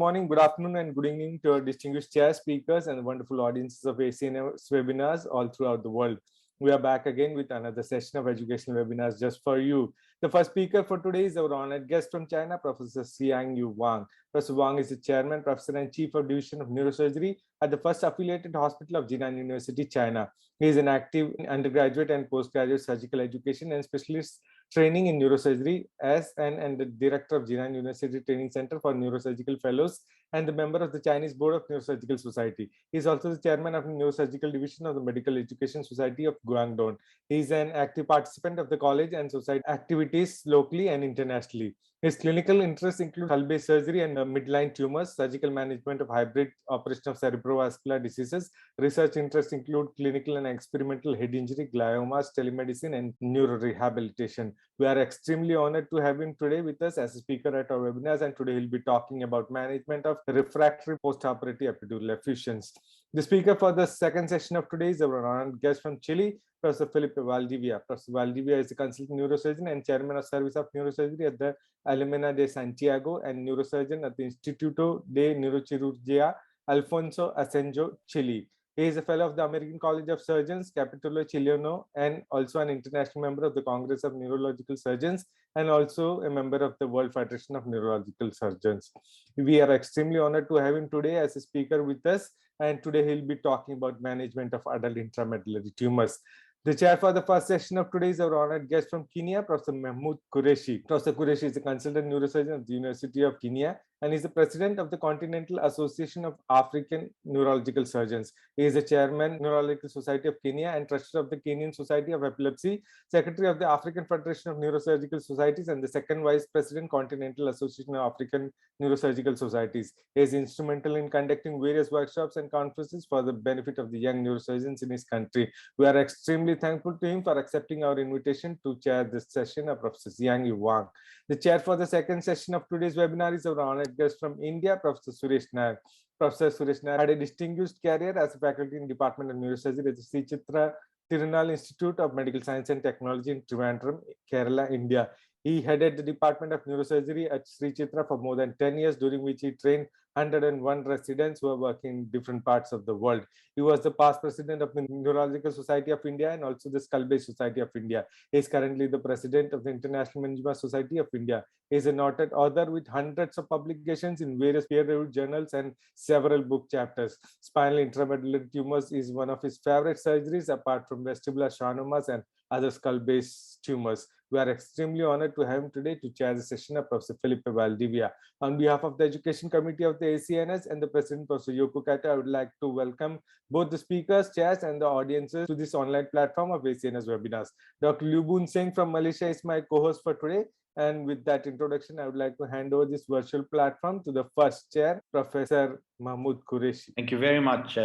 morning, good afternoon, and good evening to our distinguished chair speakers and wonderful audiences of ACNS webinars all throughout the world. We are back again with another session of educational webinars just for you. The first speaker for today is our honored guest from China, Professor Xiangyu Wang. Professor Wang is the chairman, professor, and chief of division of neurosurgery at the first affiliated hospital of Jinan University, China. He is an active undergraduate and postgraduate surgical education and specialist training in neurosurgery and the director of Jinan University Training Center for Neurosurgical Fellows and the member of the Chinese Board of Neurosurgical Society. He is also the chairman of the Neurosurgical Division of the Medical Education Society of Guangdong. He is an active participant of the college and society activities locally and internationally. His clinical interests include skull-base surgery and midline tumors, surgical management of hybrid operation of cerebrovascular diseases. Research interests include clinical and experimental head injury, gliomas, telemedicine, and neurorehabilitation. We are extremely honored to have him today with us as a speaker at our webinars, and today he'll be talking about management of refractory post-operative epidural effusions. The speaker for the second session of today is our honored guest from Chile, Professor Felipe Valdivia. Professor Valdivia is a consultant neurosurgeon and chairman of Service of Neurosurgery at the Alemana de Santiago and neurosurgeon at the Instituto de Neurocirugía Alfonso Asenjo, Chile. He is a fellow of the American College of Surgeons, Capitulo Chileno, and also an international member of the Congress of Neurological Surgeons, and also a member of the World Federation of Neurological Surgeons. We are extremely honored to have him today as a speaker with us, and today he'll be talking about management of adult intramedullary tumors. The chair for the first session of today is our honored guest from Kenya, Professor Mahmoud Qureshi. Professor Qureshi is a consultant neurosurgeon at the University of Kenya and is the president of the Continental Association of African Neurological Surgeons. He is the chairman, Neurological Society of Kenya, and treasurer of the Kenyan Society of Epilepsy, secretary of the African Federation of Neurosurgical Societies, and the second vice president, Continental Association of African Neurosurgical Societies. He is instrumental in conducting various workshops and conferences for the benefit of the young neurosurgeons in his country. We are extremely thankful to him for accepting our invitation to chair this session of Professor Xiangyu Wang. The chair for the second session of today's webinar is our honored guest from India, Professor Suresh Nair. Professor Suresh Nair had a distinguished career as a faculty in Department of Neurosurgery at the Sri Chitra Tirunal Institute of Medical Science and Technology in Trivandrum, Kerala, India. He headed the Department of Neurosurgery at Sri Chitra for more than 10 years, during which he trained 101 residents who are working in different parts of the world. He was the past president of the Neurological Society of India and also the Skull-Base Society of India. He is currently the president of the International Meningioma Society of India. He is a noted author with hundreds of publications in various peer-reviewed journals and several book chapters. Spinal intramedullary tumors is one of his favorite surgeries, apart from vestibular schwannomas and other skull-base tumors. We are extremely honored to have him today to chair the session of Professor Felipe Valdivia. On behalf of the Education Committee of the ACNS and the President, Professor Yoko Kata, I would like to welcome both the speakers, chairs, and the audiences to this online platform of ACNS webinars. Dr. Liu Boon Singh from Malaysia is my co-host for today. And with that introduction, I would like to hand over this virtual platform to the first chair, Professor Mahmoud Qureshi. Thank you very much,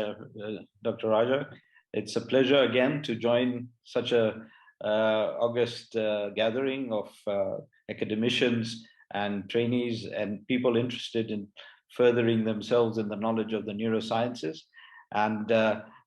Dr. Raja. It's a pleasure again to join such a August gathering of academicians and trainees and people interested in furthering themselves in the knowledge of the neurosciences. And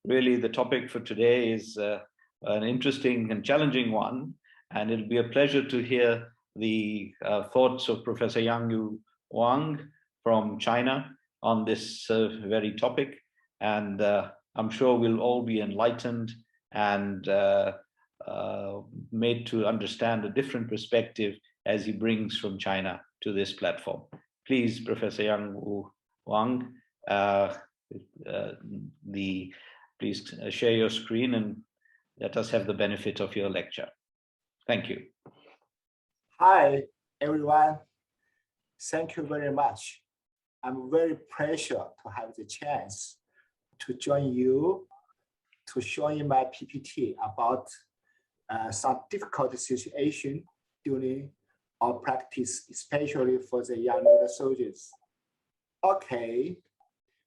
really the topic for today is an interesting and challenging one. And it'll be a pleasure to hear the thoughts of Professor Xiangyu Wang from China on this very topic. And I'm sure we'll all be enlightened and made to understand a different perspective as he brings from China to this platform. Please, Professor Xiangyu Wang, please share your screen and let us have the benefit of your lecture. Thank you. Hi, everyone. Thank you very much. I'm very pleased to have the chance to join you to show you my PPT about some difficult situation during our practice, especially for the young neurosurgeons. Okay,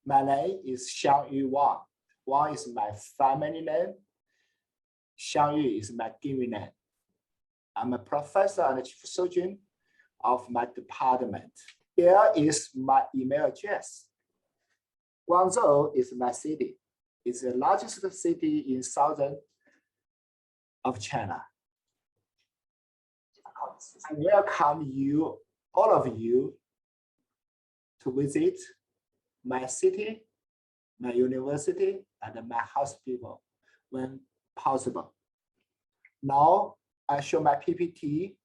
my name is Xiangyu Wang. Wang is my family name. Xiangyu is my given name. I'm a professor and chief surgeon of my department. Here is my email address. Guangzhou is my city. It's the largest city in southern of China. I welcome you, all of you, to visit my city, my university, and my hospital when possible. Now I show my PPT.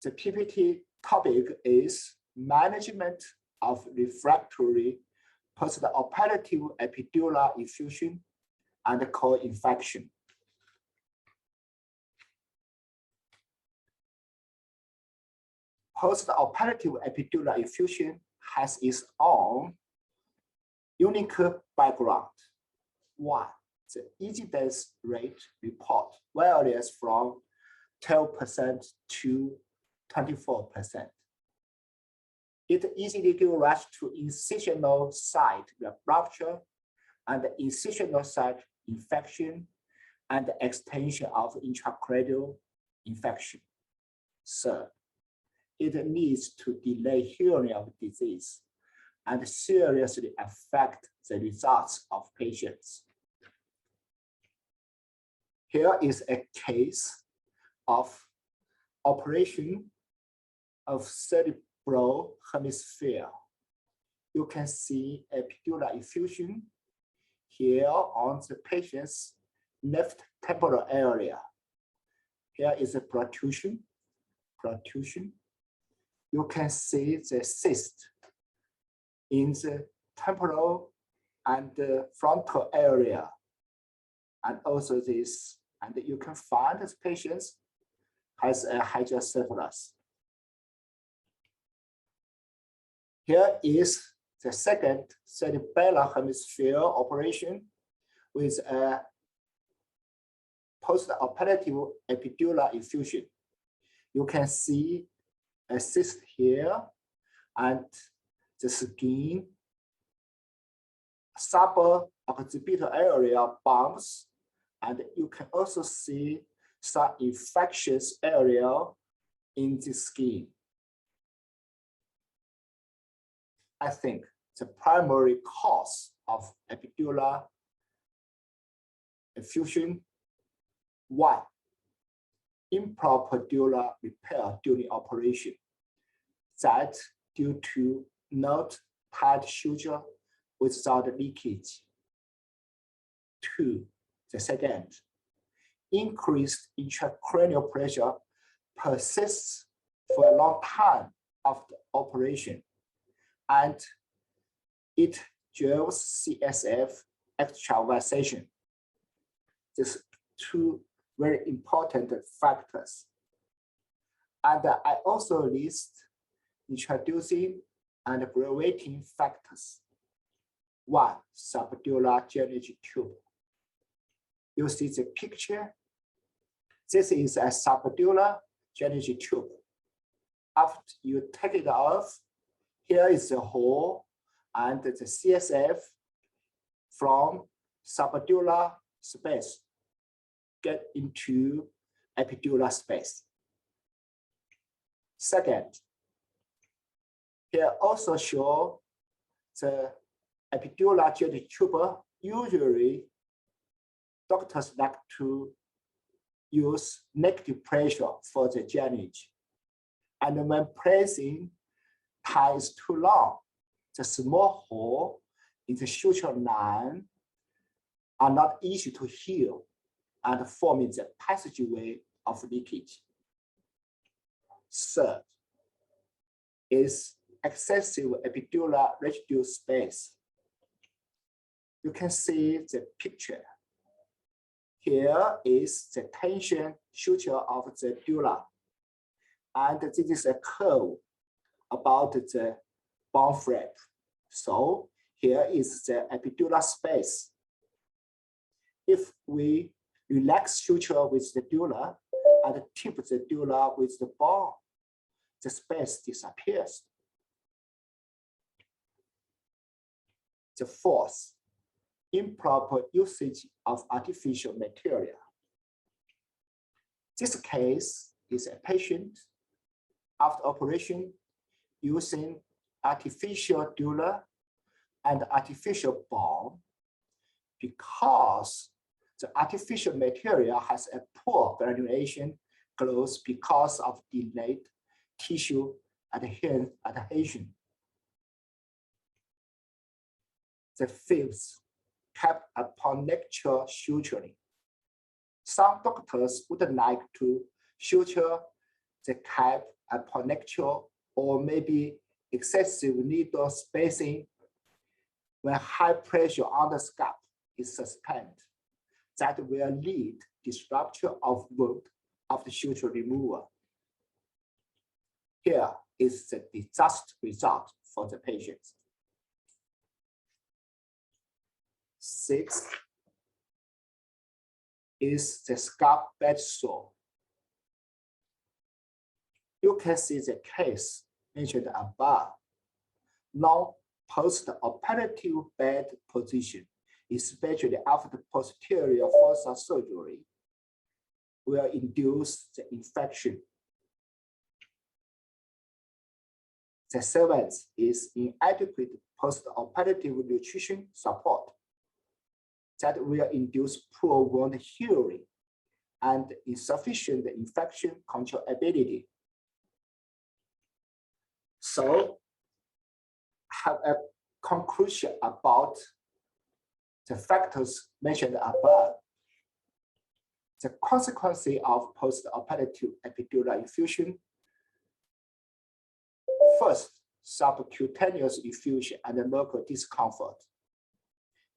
The PPT topic is management of refractory post-operative epidural effusion and co-infection. Post-operative epidural effusion has its own unique background. One, the incidence rate report varies from 12% to 24%. It easily gives rise to incisional site rupture and incisional site infection and extension of intracranial infection. Third, it leads to delay healing of disease and seriously affect the results of patients. Here is a case of operation of cerebral hemisphere. You can see epidural effusion here on the patient's left temporal area. Here is a protrusion. You can see the cyst in the temporal and the frontal area, and also this. And you can find this patient has a hydrocephalus. Here is the second cerebellar hemisphere operation with a post-operative epidural effusion. You can see a cyst here and the skin, subarachnoid area bumps, and you can also see some infectious area in the skin. I think the primary cause of epidural effusion, one, improper dural repair during operation, that due to not tight suture without leakage. Two, the second, increased intracranial pressure persists for a long time after operation, and it drives CSF extravasation. These two very important factors. And I also list introducing and aggravating factors. One, subdural drainage tube. You see the picture. This is a subdural drainage tube. After you take it off, here is the hole and the CSF from subdural space get into epidural space. Second, here also show the epidural drainage tube. Usually, doctors like to use negative pressure for the drainage. And when pressing, time is too long, the small hole in the suture line are not easy to heal and forming the passageway of leakage. Third is excessive epidural residue space. You can see the picture. Here is the tension suture of the dura. And this is a curve about the bone flap. So here is the epidural space. If we relax suture with the dura and tip the dura with the bone, the space disappears. The fourth, improper usage of artificial material. This case is a patient after operation using artificial dura and artificial bone because the artificial material has a poor granulation growth because of delayed tissue adhesion. the fifth, kept upon lecture suturing. Some doctors would like to suture the cap upon lecture or maybe excessive needle spacing when high pressure on the scalp is sustained. That will lead to rupture of wound of the suture removal. Here is the disaster result for the patients. Sixth is the scalp bed sore. You can see the case mentioned above. Now, post-operative bed position, especially after posterior fossa surgery, will induce the infection. The seventh is inadequate post-operative nutrition support that will induce poor wound healing and insufficient infection control ability. So, have a conclusion about the factors mentioned above. The consequences of post-operative epidural infusion. First, subcutaneous infusion and local discomfort,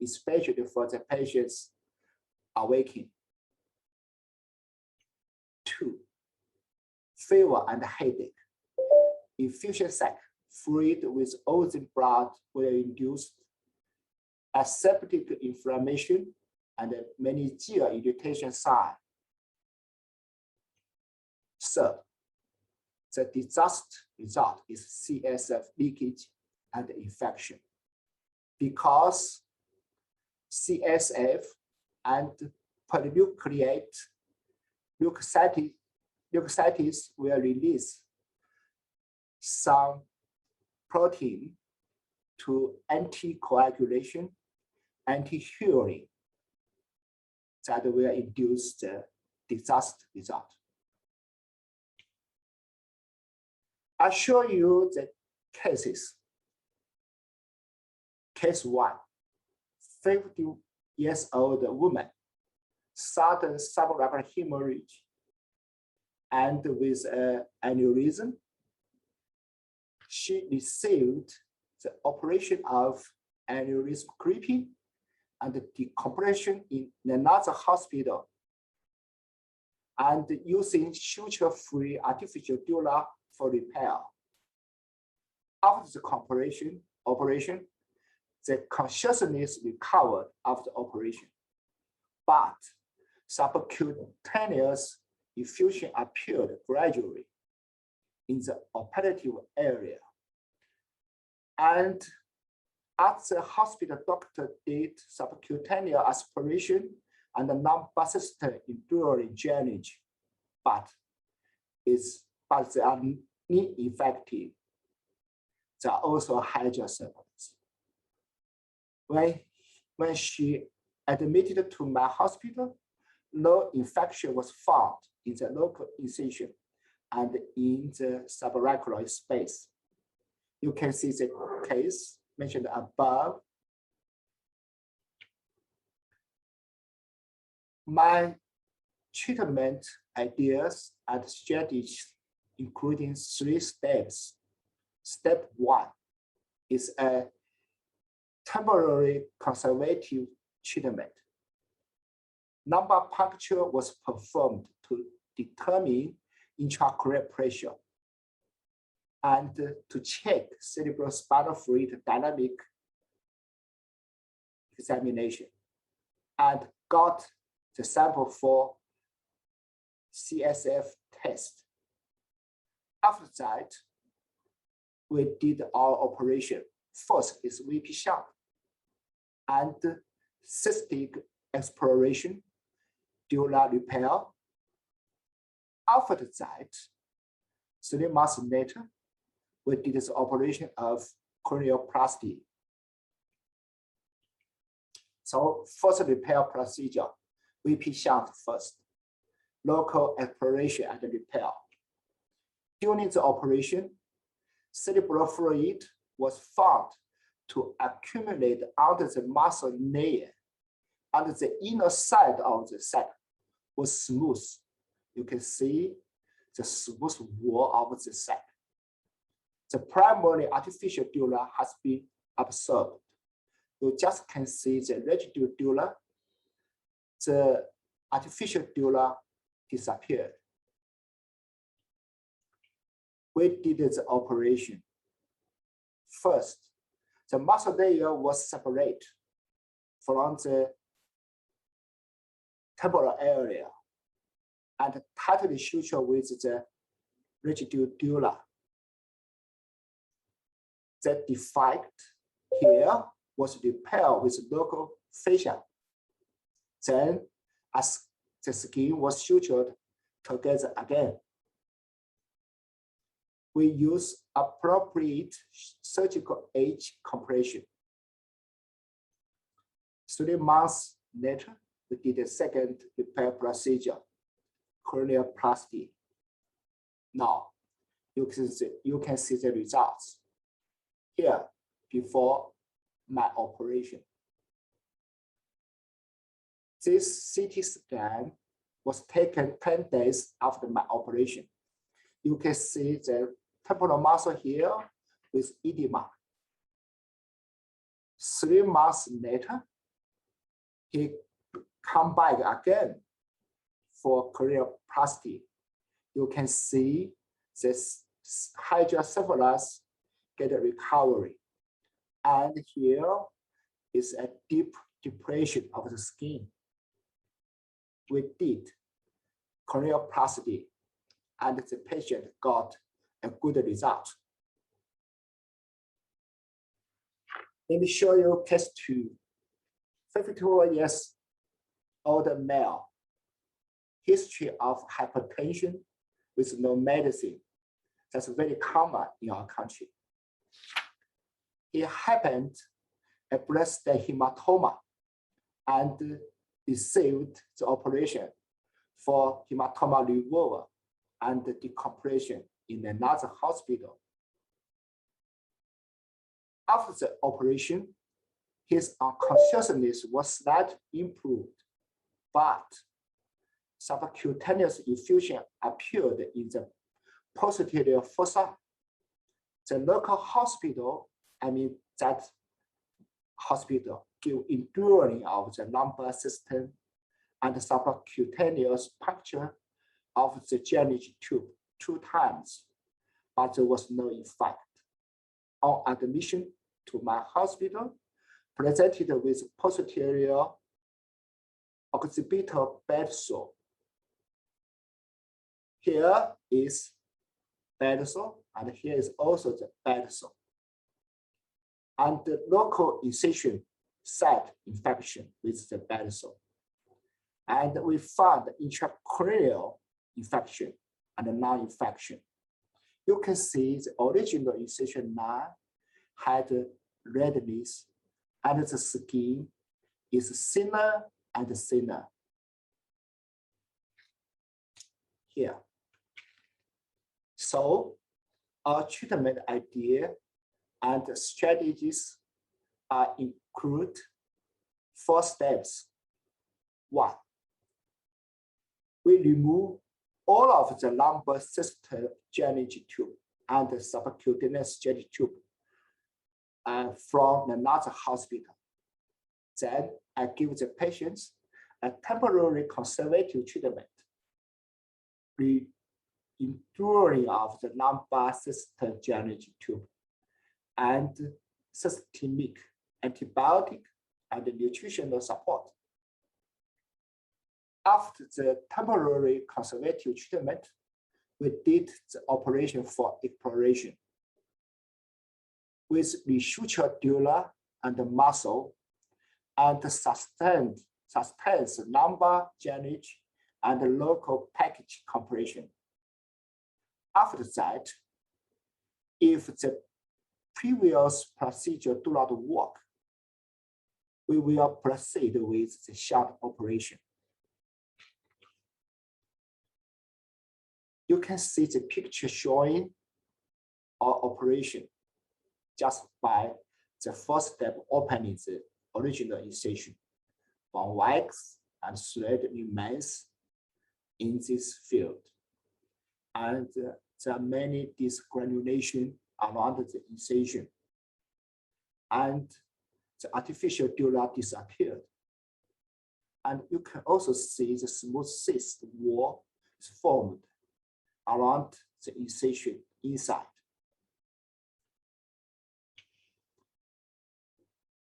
especially for the patients awakening. 2, fever and headache. Infusion sac fluid with oozing blood will induce aseptic inflammation and meningeal irritation sign. Third, the disaster result is CSF leakage and infection because CSF and polynucleate leukocytes will release some protein to anticoagulation, anti-healing that will induce the disaster result. I'll show you the cases. Case 1, 50-year-old woman, sudden subarachnoid hemorrhage and with an aneurysm. She received the operation of aneurysm clipping and decompression in another hospital and using suture-free artificial dura for repair. After the operation, the consciousness recovered after operation, but subcutaneous effusion appeared gradually in the operative area. And at the hospital, doctor did subcutaneous aspiration and non-persistent enduring drainage, but they are ineffective. They are also hydrocephalus. When she admitted to my hospital, no infection was found in the local incision and in the subarachnoid space. You can see the case mentioned above. My treatment ideas and strategies including 3 steps. Step 1 is a temporary conservative treatment. Lumbar puncture was performed to determine intraocular pressure and to check cerebrospinal fluid dynamic examination, and got the sample for CSF test. After that, we did our operation. First is VP shunt and cystic exploration, dural repair. After that, 3 months later, we did this operation of cranioplasty. So first repair procedure, VP shunt first, local exploration and repair. During the operation, cerebral fluid was found to accumulate under the muscle layer, under the inner side of the sac was smooth. You can see the smooth wall of the sac. The primary artificial dura has been absorbed. You just can see the residual dura. The artificial dura disappeared. We did the operation. First, the muscle layer was separated from the temporal area and tightly sutured with the residual dura. The defect here was repaired with local fascia. Then, as the skin was sutured together again, we use appropriate surgical edge compression. 3 months later, we did a second repair procedure, cranioplasty. Now, you can see the results here before my operation. This CT scan was taken 10 days after my operation. You can see the temporal muscle here with edema. 3 months later, he come back again for cranioplasty. You can see this hydrocephalus get a recovery. And here is a deep depression of the skin. We did cranioplasty and the patient got a good result. Let me show you case 2. 54 years old male, history of hypertension with no medicine. That's very common in our country. He happened a breast hematoma and received the operation for hematoma removal and decompression in another hospital. After the operation, his consciousness was slightly improved, but subcutaneous effusion appeared in the posterior fossa. The local hospital, that hospital, give enduring of the lumbar system and subcutaneous puncture of the drainage tube 2 times, but there was no effect. On admission to my hospital, presented with posterior occipital bed sore. Here is bed sore, and here is also the bed sore. And the local incision site infection with the bed sore. And we found intracranial infection and non-infection. You can see the original incision line had redness, and the skin is thinner and thinner. Here. So our treatment idea and strategies include 4 steps. 1, we remove all of the lumbar system drainage tube and the subcutaneous drainage tube from another hospital. Then I give the patients a temporary conservative treatment, enduring of the lumbar system drainage tube and systemic antibiotic and nutritional support. After the temporary conservative treatment, we did the operation for exploration with resutured dura and muscle and sustains lumbar drainage and local package compression. After that, if the previous procedure do not work, we will proceed with the short operation. You can see the picture showing our operation just by The first step opening the original incision. Bone wax and thread remains in this field. And there are many disgranulation around the incision. And the artificial dura disappeared. And you can also see the smooth cyst wall is formed around the incision inside.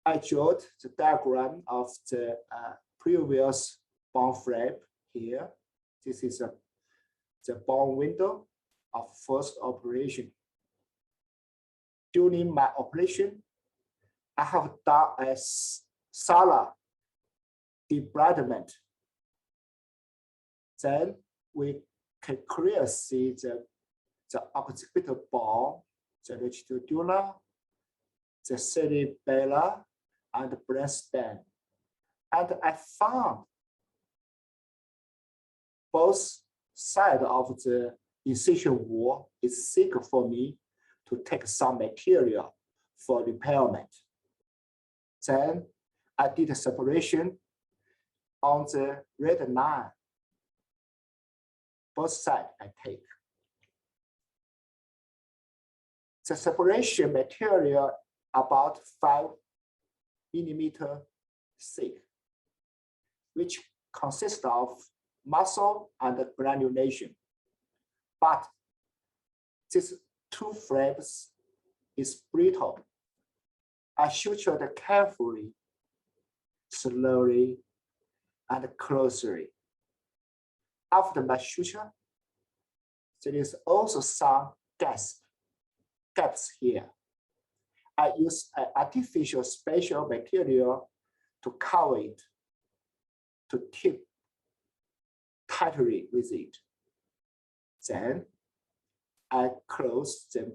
I drew the diagram of the previous bone flap here. This is the bone window of first operation. During my operation, I have done a thorough debridement. Then we can clearly see the occipital bone, the longitudinal, the cerebellar, and the brainstem. And I found both sides of the incision wall is thick for me to take some material for repairment. Then I did a separation on the red line. Both sides I take. The separation material about 5 millimeters thick, which consists of muscle and granulation. But these two flaps is brittle. I sutured carefully, slowly, and closely. After my suture, there is also some gaps here. I use an artificial special material to cover it, to keep tightly with it. Then I close the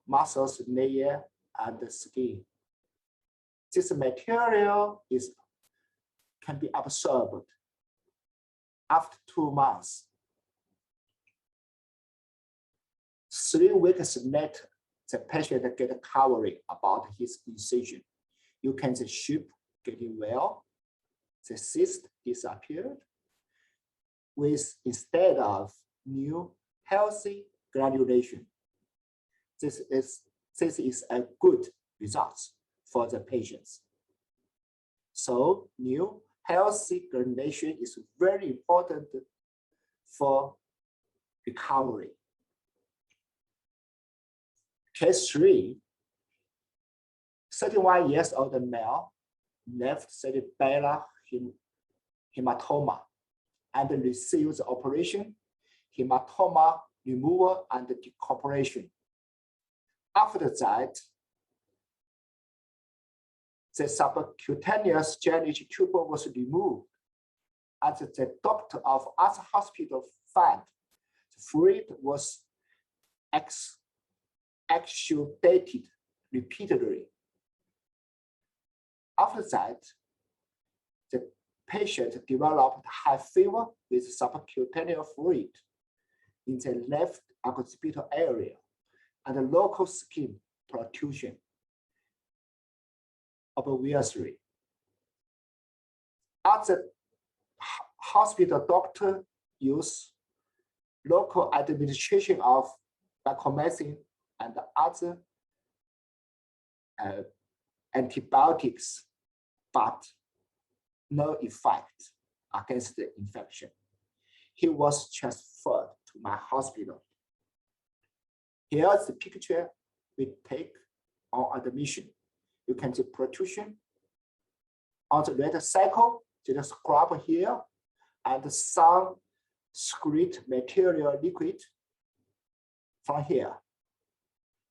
muscles layer and the skin. This material can be absorbed after 2 months. 3 weeks later, the patient get covering about his incision. You can see shape getting well. The cyst disappeared instead of new healthy granulation. This is a good result for the patients. So new healthy granulation is very important for recovery. Case 3, 31 years old male, left cerebellar hematoma and received the operation, hematoma removal and decorporation. After that, the subcutaneous genetic tumor was removed, and the doctor of other hospital found the fluid was exudated repeatedly. After that, the patient developed high fever with subcutaneous fluid in the left occipital area and local skin protrusion, obviously. As the hospital doctor used local administration of vancomycin and other antibiotics, but no effect against the infection. He was transferred to my hospital. Here's the picture we take on admission. You can see protrusion on the red cycle, just scrub here, and some excrete material liquid from here.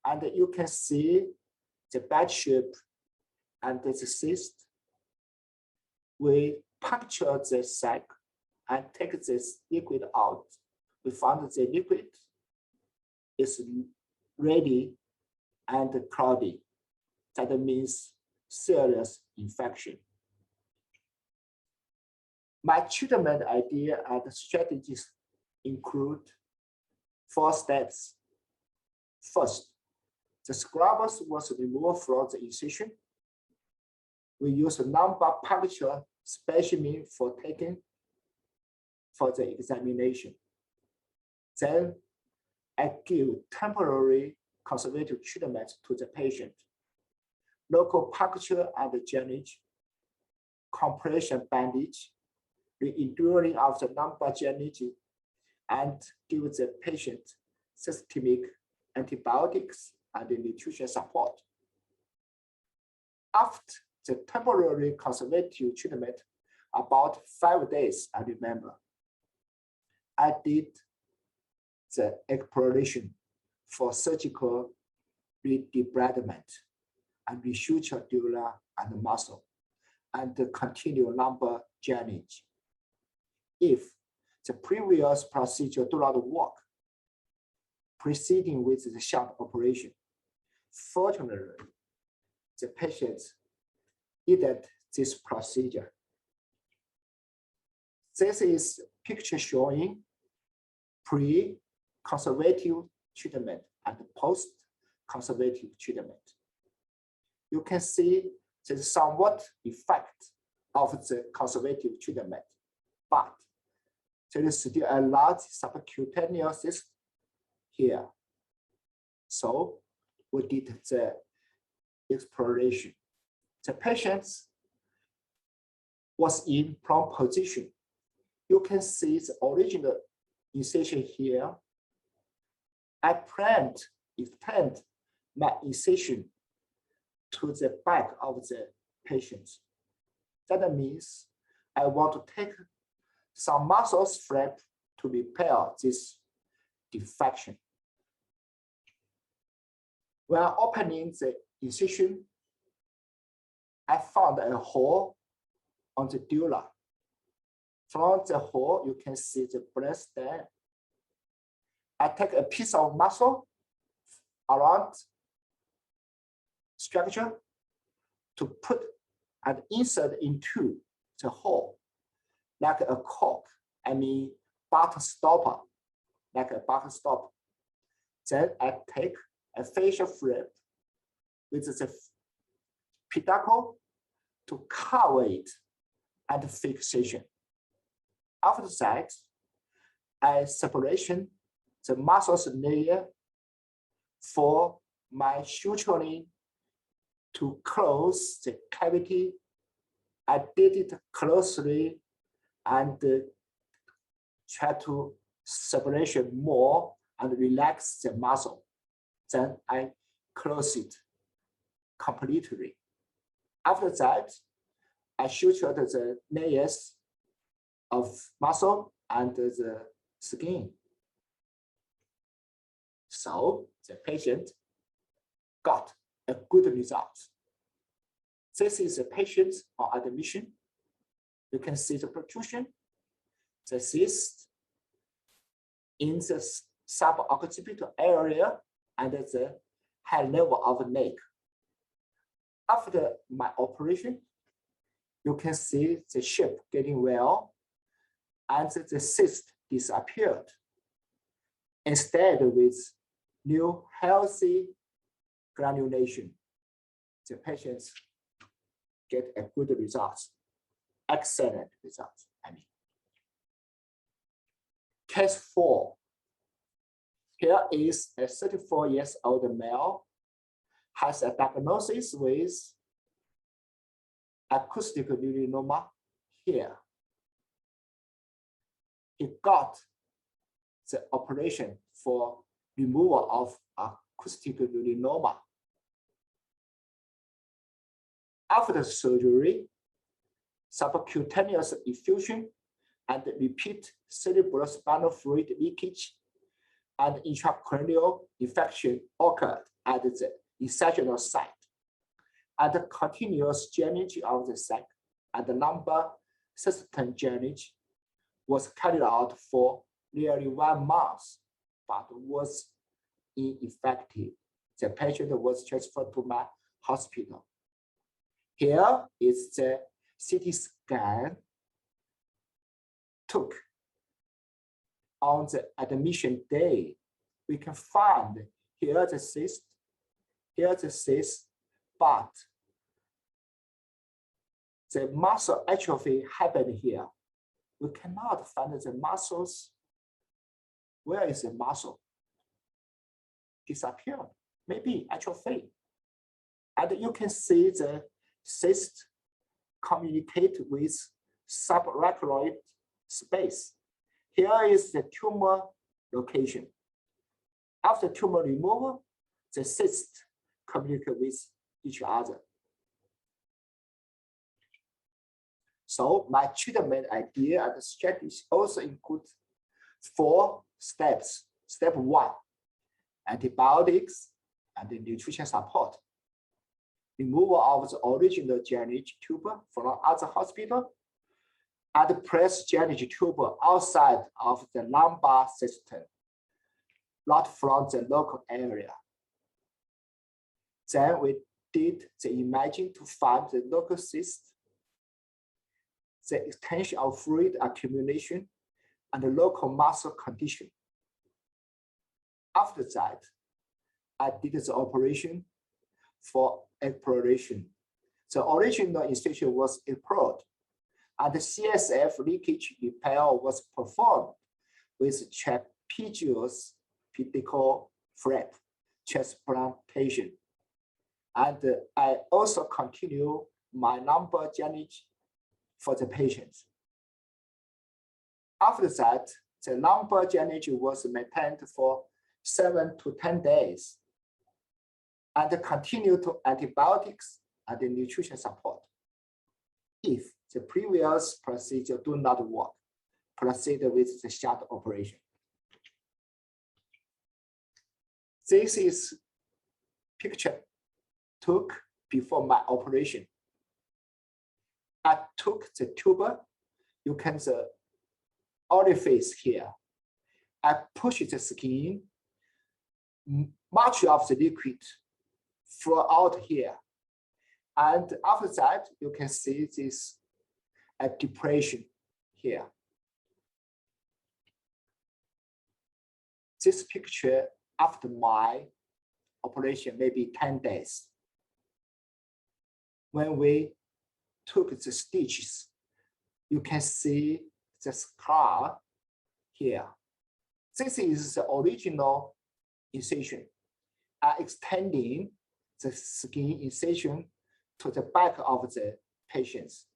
And you can see the bad shape and the cyst. We puncture the sac and take this liquid out. We found the liquid is ready and cloudy. That means serious infection. My treatment idea and strategies include 4 steps. First, The scrubbers was removed from the incision. We use a number puncture specimen for taking for the examination. Then I give temporary conservative treatment to the patient. Local puncture and drainage, compression bandage, re-enduring of the lumbar drainage, and give the patient systemic antibiotics and nutrition support. After the temporary conservative treatment, about 5 days, I remember, I did the exploration for surgical redebridement and resuture dura and muscle and the continue lumbar drainage. If the previous procedure do not work, proceeding with the shunt operation, fortunately, the patient needed this procedure. This is picture showing pre-conservative treatment and post-conservative treatment. You can see the somewhat effect of the conservative treatment, but there is still a large subcutaneous cyst here. So we did the exploration. The patient was in prone position. You can see the original incision here. I planned to extend my incision to the back of the patient. That means I want to take some muscle flap to repair this defection. When opening the incision, I found a hole on the dura. From the hole, you can see the blood stain. I take a piece of muscle around structure to put and insert into the hole like a cork, I mean bottle stopper, like a bottle stopper. Then I take a facial flap with the pedicle to cover it and fixation. After that, I separation the muscles layer for my suturing to close the cavity. I did it closely and try to separation more and relax the muscle. Then I close it completely. After that, I sutured the layers of muscle and the skin. So the patient got a good result. This is the patient on admission. You can see the protrusion, the cyst in the suboccipital area and the high level of neck. After my operation, you can see the shape getting well and the cyst disappeared. Instead, with new healthy granulation, the patients get a good result, excellent results, I mean. Case 4. Here is a 34-year-old male, has a diagnosis with acoustic neuroma here. He got the operation for removal of acoustic neuroma. After the surgery, subcutaneous effusion and repeat cerebrospinal fluid leakage and intracranial infection occurred at the incisional site, and the continuous drainage of the sac and the lumbar system drainage was carried out for nearly 1 month, but was ineffective. The patient was transferred to my hospital. Here is the CT scan took on the admission day. We can find here the cyst Here's the cyst, but the muscle atrophy happened here. We cannot find the muscles. Where is the muscle? Disappeared, maybe atrophy. And you can see the cyst communicate with subarachnoid space. Here is the tumor location. After tumor removal, the cysts communicate with each other. So my treatment idea and strategy also include 4 steps. Step 1, antibiotics and the nutrition support. Removal of the original drainage tube from other hospital and press drainage tube outside of the lumbar system, not from the local area. Then we did the imaging to find the local cyst, the extension of fluid accumulation, and the local muscle condition. After that, I did the operation for exploration. The original incision was explored, and the CSF leakage repair was performed with trapezius pedicle flap transplantation. And I also continue my lumbar drainage for the patients. After that, the lumbar drainage was maintained for 7 to 10 days and continue to antibiotics and the nutrition support. If the previous procedure do not work, proceed with the short operation. This is picture took before my operation. I took the tube, you can see the orifice here. I push the skin, much of the liquid flow out here. And after that, you can see this depression here. This picture after my operation, maybe 10 days. When we took the stitches, you can see the scar here. This is the original incision. Extending the skin incision to the back of the patients.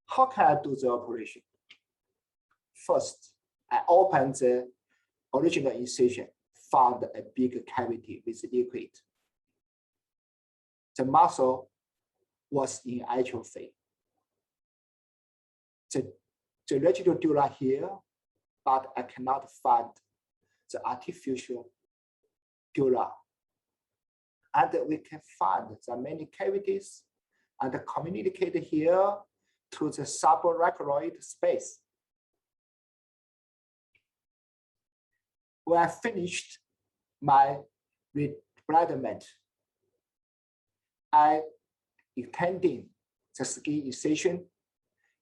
How can I do the operation? First, I open the original incision, found a big cavity with liquid. The muscle was in atrophy. The residual dura here, but I cannot find the artificial dura. And we can find the many cavities and communicate here to the subarachnoid space. When I finished my debridement, I extending the skin incision,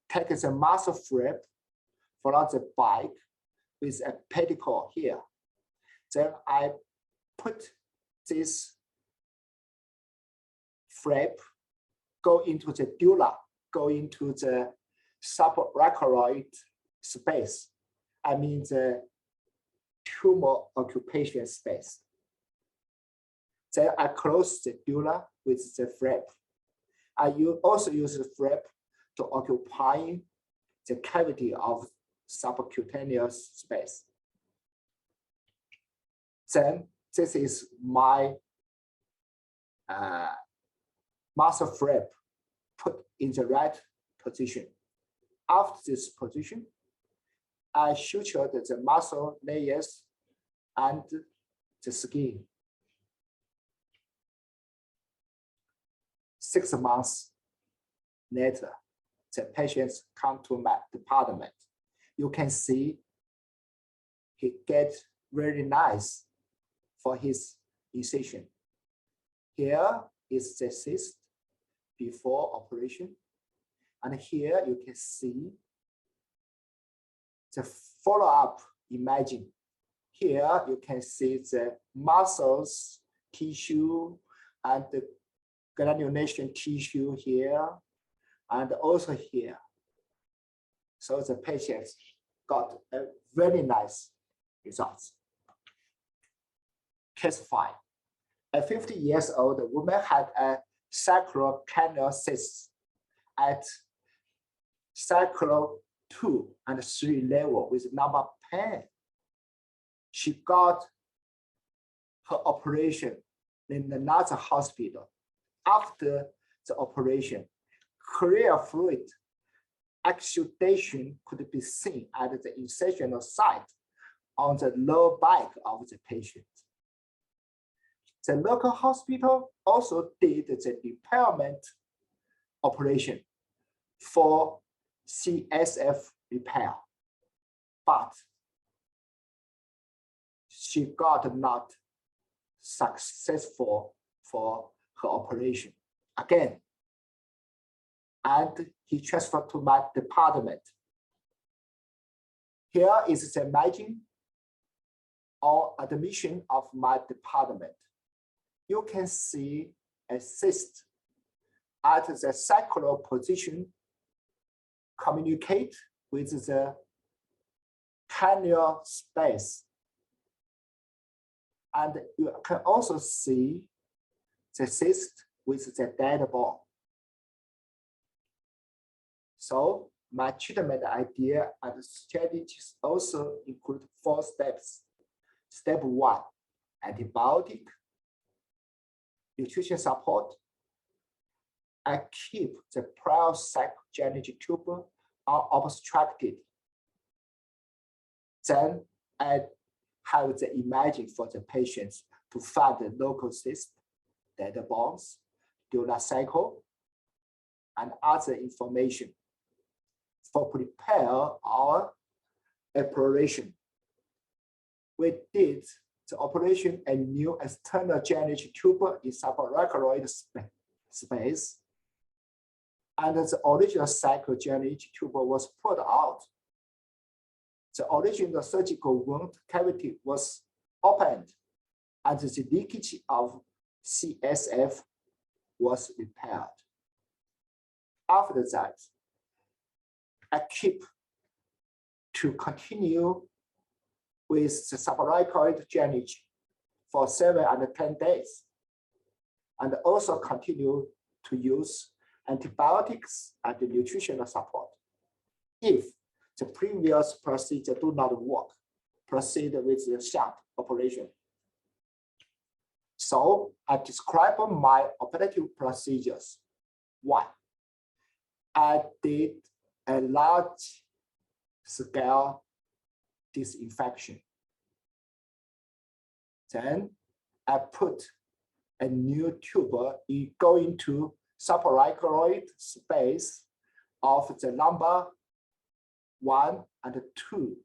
take the muscle flap from the back with a pedicle here. Then I put this flap, go into the dura, go into the subarachnoid space. I mean the tumor occupation space. Then I close the dura with the flap. I also use the flap to occupy the cavity of subcutaneous space. Then this is my muscle flap put in the right position. After this position, I sutured the muscle layers and the skin. 6 months later, the patients come to my department. You can see he gets very nice for his incision. Here is the cyst before operation. And here you can see the follow-up imaging. Here you can see the muscles tissue and the granulation tissue here and also here. So the patients got a very nice results. Case 5. A 50 years old woman had a sacral cyst at sacral 2 and 3 level with number 10. She got her operation in another hospital. After the operation, clear fluid exudation could be seen at the incisional site on the lower back of the patient. The local hospital also did the repairment operation for CSF repair, but she got not successful for her operation again. And he transferred to my department. Here is the imaging on admission of my department. You can see a cyst at the sacral position communicate with the cranial space. And you can also see the cyst with the dead bone. So my treatment idea and strategies also include 4 steps. Step 1, antibiotic, nutrition support. I keep the prior psychogenic tuber unobstructed. Then I have the imaging for the patients to find the local cyst, dead bones, Dural cycle, and other information for prepare our operation. We did the operation a new external genital tuber in subarachnoid space, and the original psychogenic tuber was pulled out. The original surgical wound cavity was opened, and the leakage of CSF was repaired. After that, I keep to continue with the subarachnoid drainage for 7 and 10 days, and also continue to use antibiotics and nutritional support. If the previous procedure do not work, proceed with the shunt operation. So I describe my operative procedures. 1, I did a large scale disinfection. Then I put a new tuber going to subarachnoid space of the number 1 and 2.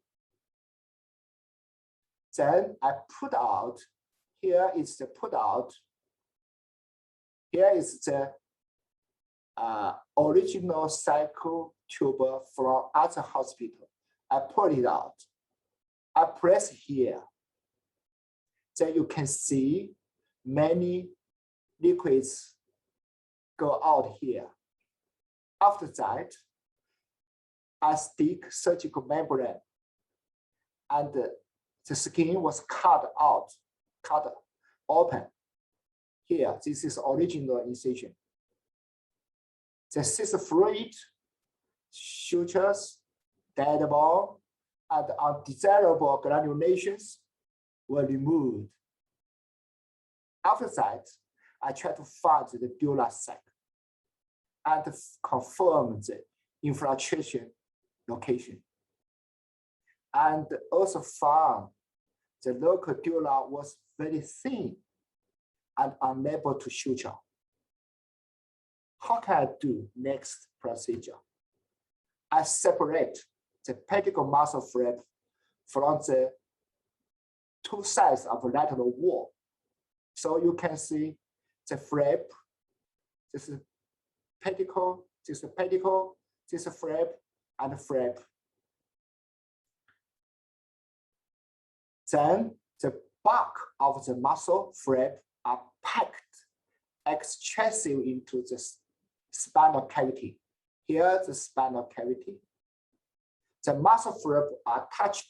Then I put out, here is the put out, here is the original cycle tuber from other hospital. I pull it out. I press here. Then you can see many liquids go out here. After that, I stick surgical membrane, and the skin was cut open. Here, this is original incision. The cyst fluid, sutures, dead bone, and undesirable granulations were removed. After that, I try to find the Dural sac and confirm the infiltration location. And also found the local Dural was very thin and unable to suture. How can I do next procedure? I separate the pedicle muscle flap from the 2 sides of the lateral wall. So you can see the flap, this is pedicle, this is pedicle, this is flap, and flap. Then the back of the muscle flap are packed extensive into the spinal cavity. Here, the spinal cavity. The muscle flap are touched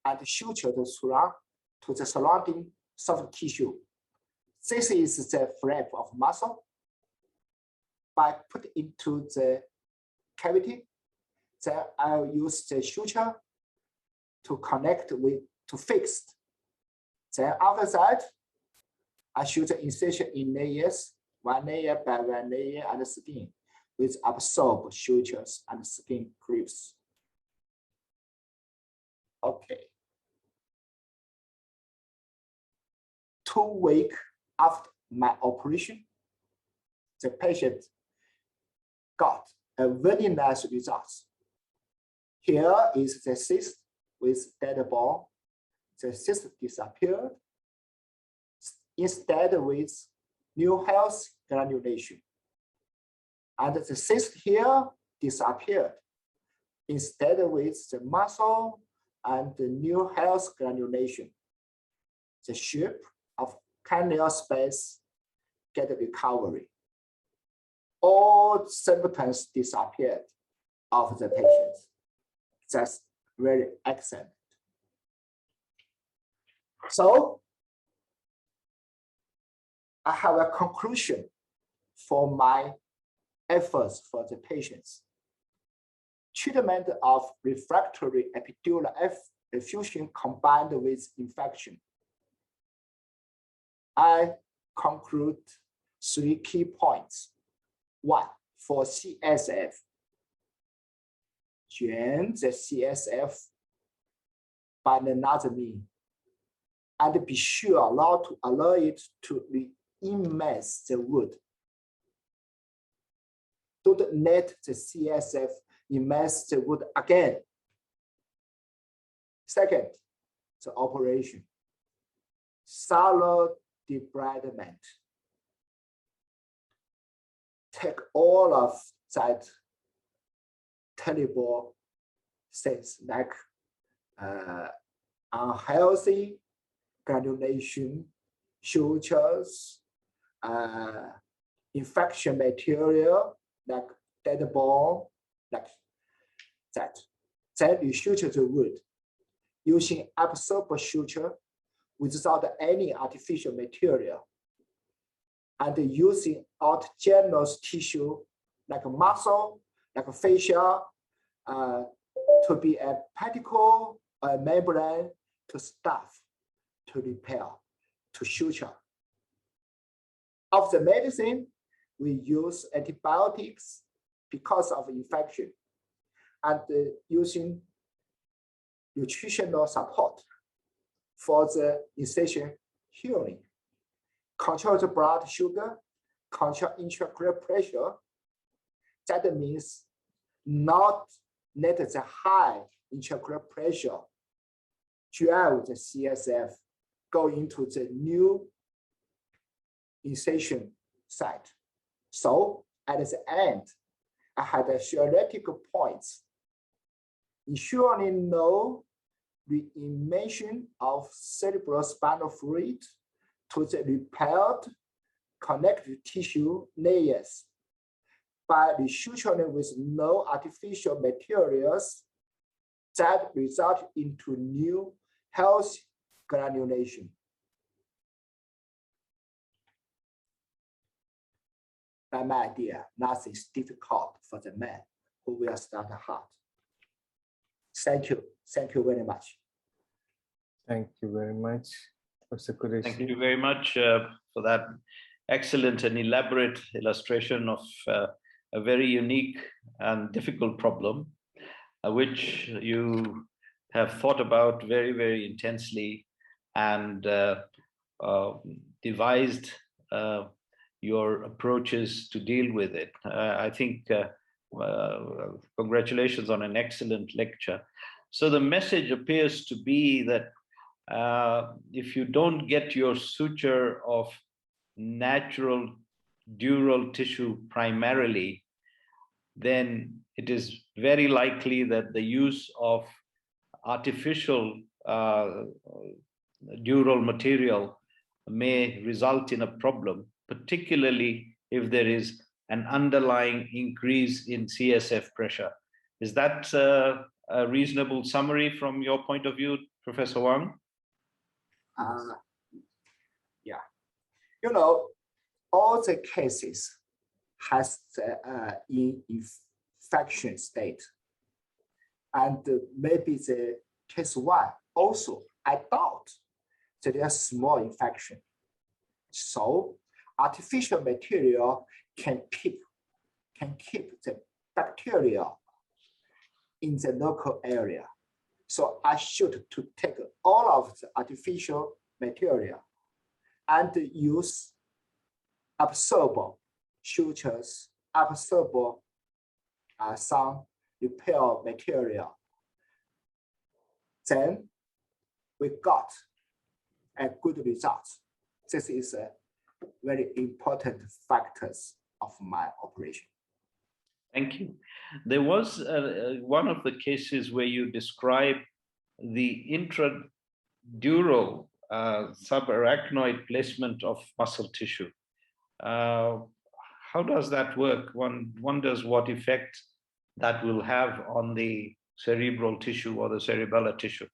and sutured to the surrounding soft tissue. This is the flap of muscle. By put into the cavity, then I'll use the suture to connect with to fix. Then after that, I shoot the incision in layers, one layer by one layer, and skin with absorbed sutures and skin clips. Okay. 2 weeks after my operation, the patient got a very nice result. Here is the cyst with dead ball. The cyst disappeared instead with new health granulation. And the cyst here disappeared instead with the muscle and the new health granulation. The shape of canal space get recovery. All symptoms disappeared of the patient. That's very excellent. So I have a conclusion for my efforts for the patients. Treatment of refractory epidural effusion combined with infection. I conclude 3 key points. 1, for CSF. Drain the CSF by another means, and be sure not to allow it to immerse the wound. Don't let the CSF immerse the wound again. Second, the operation. Thorough debridement. Take all of that terrible things like unhealthy granulation, sutures, infection material like dead ball, like that. Then you suture the wound using absorbed suture without any artificial material, and using autogenous tissue like muscle, like fascia, to be a particle or membrane to stuff, to repel, to suture. Of the medicine, we use antibiotics because of infection, and using nutritional support for the incision healing. Control the blood sugar, control intraocular pressure. That means not let the high intraocular pressure drive the CSF go into the new incision site. So at the end, I had a theoretical points, ensuring no re-emission of cerebrospinal fluid to the repaired connective tissue layers by resuturing with no artificial materials that result into new healthy granulation. By my idea, nothing is difficult for the man who will start hard. Thank you. Thank you very much. Thank you very much, Dr. Qureshi. Thank you very much for that excellent and elaborate illustration of a very unique and difficult problem, which you have thought about very, very intensely and devised your approaches to deal with it. I think congratulations on an excellent lecture. So the message appears to be that if you don't get your suture of natural dural tissue primarily, then it is very likely that the use of artificial dural material may result in a problem, particularly if there is an underlying increase in CSF pressure. Is that a reasonable summary from your point of view, Professor Wang? Yeah, you know, all the cases has the infection state, and maybe the case one also, I doubt that there's small infection. So artificial material can keep the bacteria in the local area. So I should to take all of the artificial material and use absorbable sutures, absorbable some repair material. Then we got a good result. This is a very important factors of my operation. Thank you. There was one of the cases where you describe the intradural subarachnoid placement of muscle tissue. How does that work? One wonders what effect that will have on the cerebral tissue or the cerebellar tissue.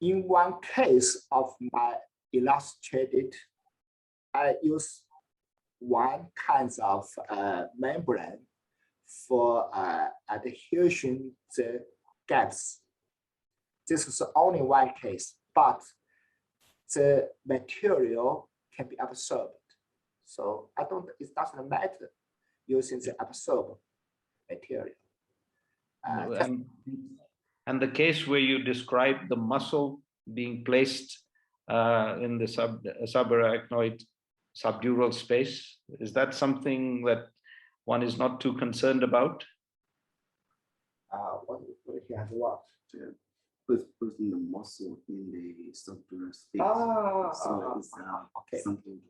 In one case of my illustrated, I use one kind of membrane for adhesion the gaps. This is only one case, but the material can be absorbed. So it doesn't matter using the absorbed material. And the case where you describe the muscle being placed in the subarachnoid subdural space, is that something that one is not too concerned about? What he has what? Putting the muscle in the subdural space. So it's okay. Something.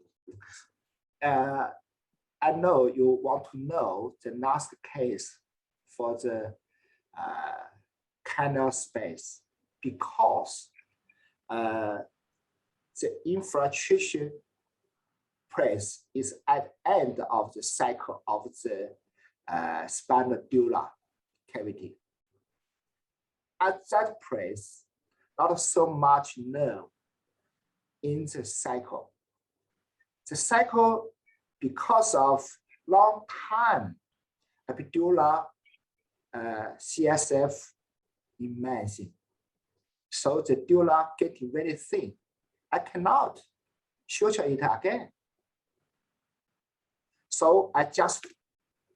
I know you want to know the last case for the canal space, because the infiltration place is at the end of the cycle of the spinal dura cavity. At that place, not so much nerve in the cycle. The cycle, because of long time epidural CSF imaging, so the dura getting very thin. I cannot suture it again. So I just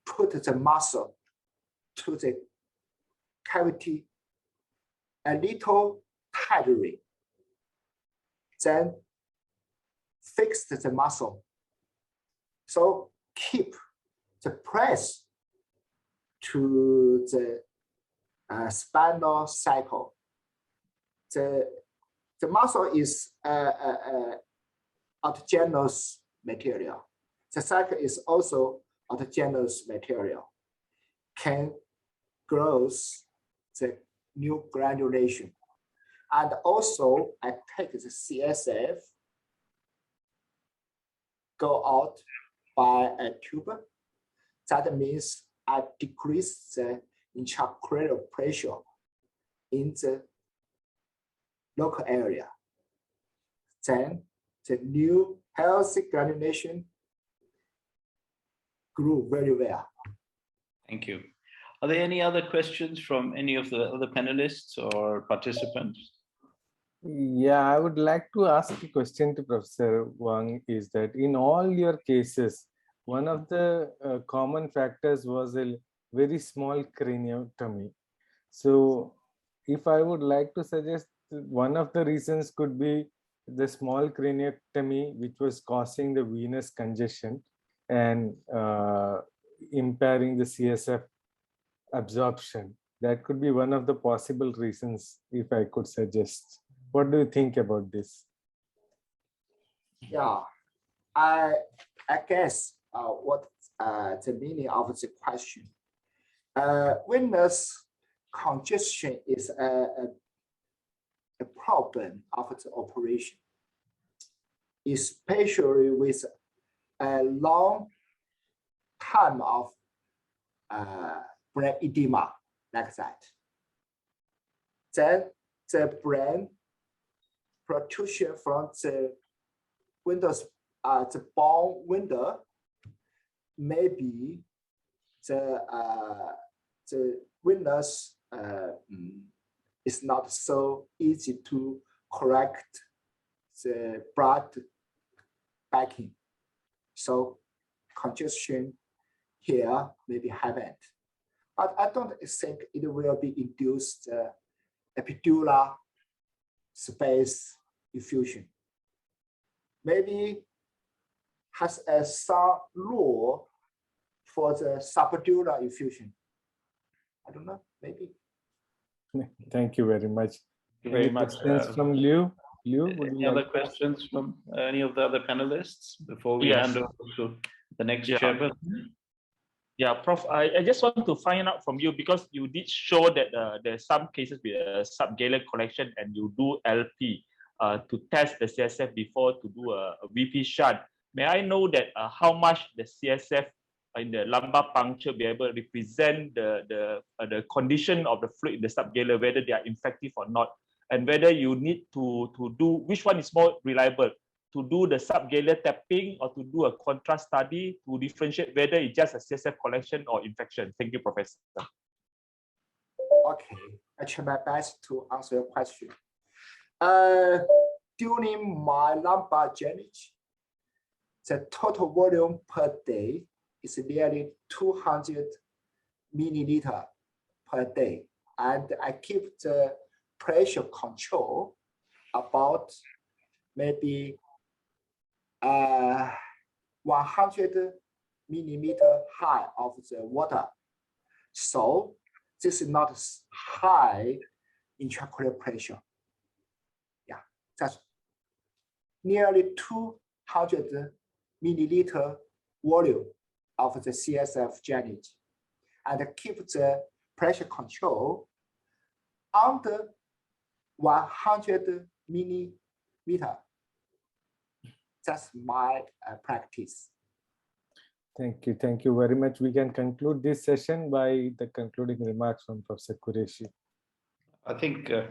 put the muscle to the cavity a little tightly, then fix the muscle. So keep the press to the spinal cycle. The muscle is autogenous material. The cycle is also autogenous material. Can grow the new granulation. And also I take the CSF, go out by a tube. That means I decrease the intracranial pressure in the local area. Then the new healthy granulation grew very well. Thank you. Are there any other questions from any of the other panelists or participants? Yeah, I would like to ask a question to Professor Wang, is that in all your cases, one of the common factors was a very small craniotomy. So if I would like to suggest, one of the reasons could be the small craniotomy, which was causing the venous congestion and impairing the CSF absorption. That could be one of the possible reasons, if I could suggest. What do you think about this? Yeah, I guess what the meaning of the question. Venous congestion is a a problem after the operation, especially with a long time of brain edema like that. Then the brain protrusion from the windows, the bone window, maybe the windows is not so easy to correct the blood backing. So congestion here maybe happened. But I don't think it will be induced epidural space effusion. Maybe has some rule for the subdural effusion. I don't know, maybe. Thank you very much. Thank you very much. Questions from Liu? Liu, would Any you other like questions from any of the other panelists before we hand over to the next chairperson? Yeah, Prof, I just want to find out from you, because you did show that there's some cases with a subgaleal collection and you do LP to test the CSF before to do a VP shunt. May I know that how much the CSF in the lumbar puncture be able to represent the condition of the fluid in the subgaleal, whether they are infective or not, and whether you need to do, which one is more reliable, to do the subgaleal tapping or to do a contrast study to differentiate whether it's just a CSF collection or infection? Thank you, Professor. Okay, I try my best to answer your question. During my lumbar drainage, the total volume per day is nearly 200 milliliter per day. And I keep the pressure control about maybe 100 millimeter high of the water. So this is not high intraocular pressure. Yeah, that's nearly 200 milliliter volume of the CSF drainage, and keep the pressure control under 100 millimeter. That's my practice. Thank you. Thank you very much. We can conclude this session by the concluding remarks from Professor Qureshi. I think that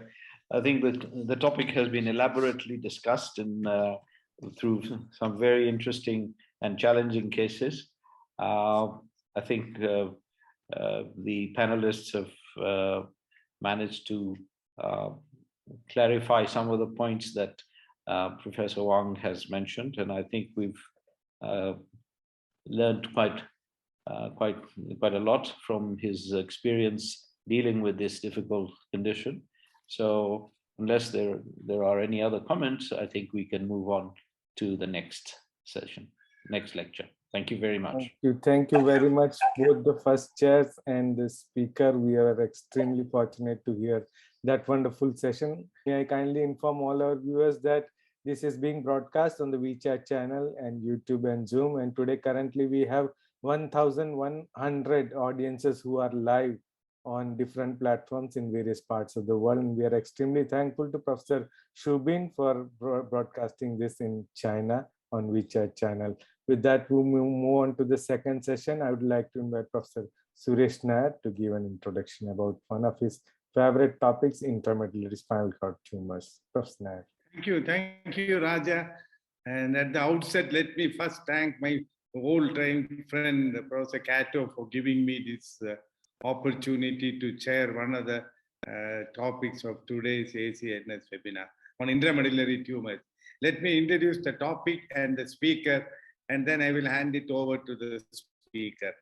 the topic has been elaborately discussed through some very interesting and challenging cases. I think the panelists have managed to clarify some of the points that Professor Wang has mentioned, and I think we've learned quite a lot from his experience dealing with this difficult condition. So unless there are any other comments, I think we can move on to the next session, next lecture. Thank you very much. Thank you very much, both the first chairs and the speaker. We are extremely fortunate to hear that wonderful session. May I kindly inform all our viewers that this is being broadcast on the WeChat channel and YouTube and Zoom. And today, currently, we have 1,100 audiences who are live on different platforms in various parts of the world. And we are extremely thankful to Professor Shubin for broadcasting this in China on WeChat channel. With that, we move on to the second session. I would like to invite Professor Suresh Nair to give an introduction about one of his favorite topics, intramedullary spinal cord tumors. Professor Nair. Thank you, Raja. And at the outset, let me first thank my old-time friend, Professor Cato, for giving me this opportunity to chair one of the topics of today's ACNS webinar on intramedullary tumors. Let me introduce the topic and the speaker, and then I will hand it over to the speaker.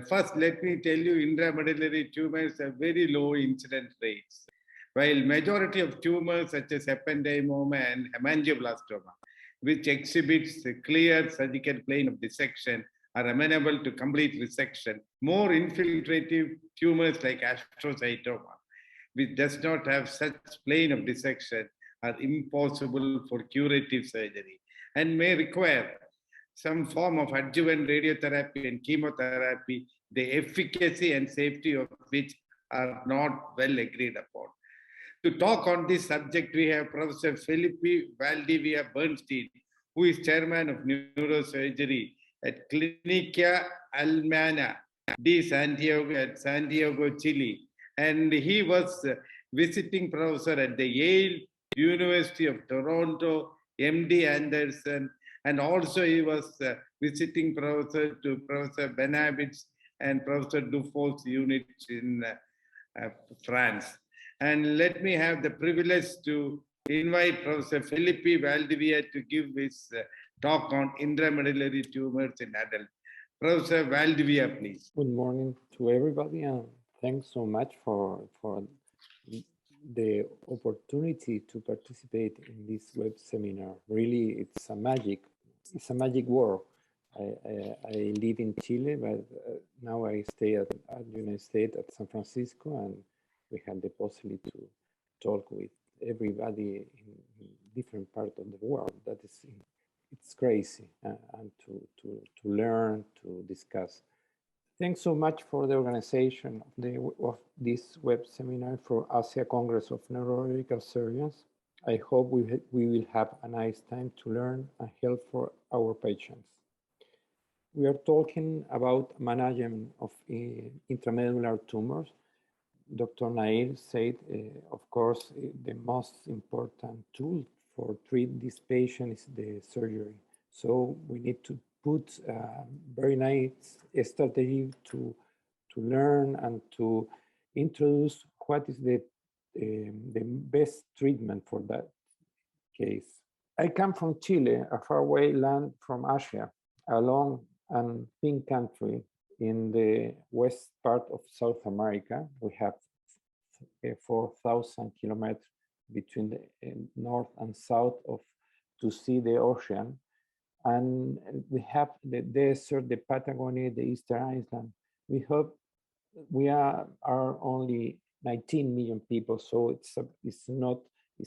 First, let me tell you, intramedullary tumors have very low incidence rates, while majority of tumors such as ependymoma and hemangioblastoma, which exhibits a clear surgical plane of dissection, are amenable to complete resection. More infiltrative tumors like astrocytoma, which does not have such plane of dissection, are impossible for curative surgery and may require some form of adjuvant radiotherapy and chemotherapy, the efficacy and safety of which are not well agreed upon. To talk on this subject, we have Professor Felipe Valdivia Bernstein, who is chairman of neurosurgery at Clínica Almana de Santiago at Santiago, Chile. And he was visiting professor at the Yale University of Toronto, MD Anderson, and also he was visiting professor to Professor Benabit's and Professor Dufault's units in France. And let me have the privilege to invite Professor Felipe Valdivia to give his talk on intramedullary tumors in adults. Professor Valdivia, please. Good morning to everybody, and thanks so much for the opportunity to participate in this web seminar. Really, it's a magic world. I live in Chile, but now I stay at the United States at San Francisco, and we have the possibility to talk with everybody in different parts of the world. It's crazy, and to learn, to discuss. Thanks so much for the organization of this web seminar for Asia Congress of Neurological Surgeons. I hope we will have a nice time to learn and help for our patients. We are talking about management of intramedullary tumors. Dr. Nail said, of course, the most important tool for treat this patient is the surgery. So we need to put a very nice strategy to learn and to introduce what is the best treatment for that case. I come from Chile, a faraway land from Asia, a long and thin country in the west part of South America. We have 4,000 kilometers between the north and south to see the ocean. And we have the desert, the Patagonia, the Eastern Island. We are only 19 million people, so it's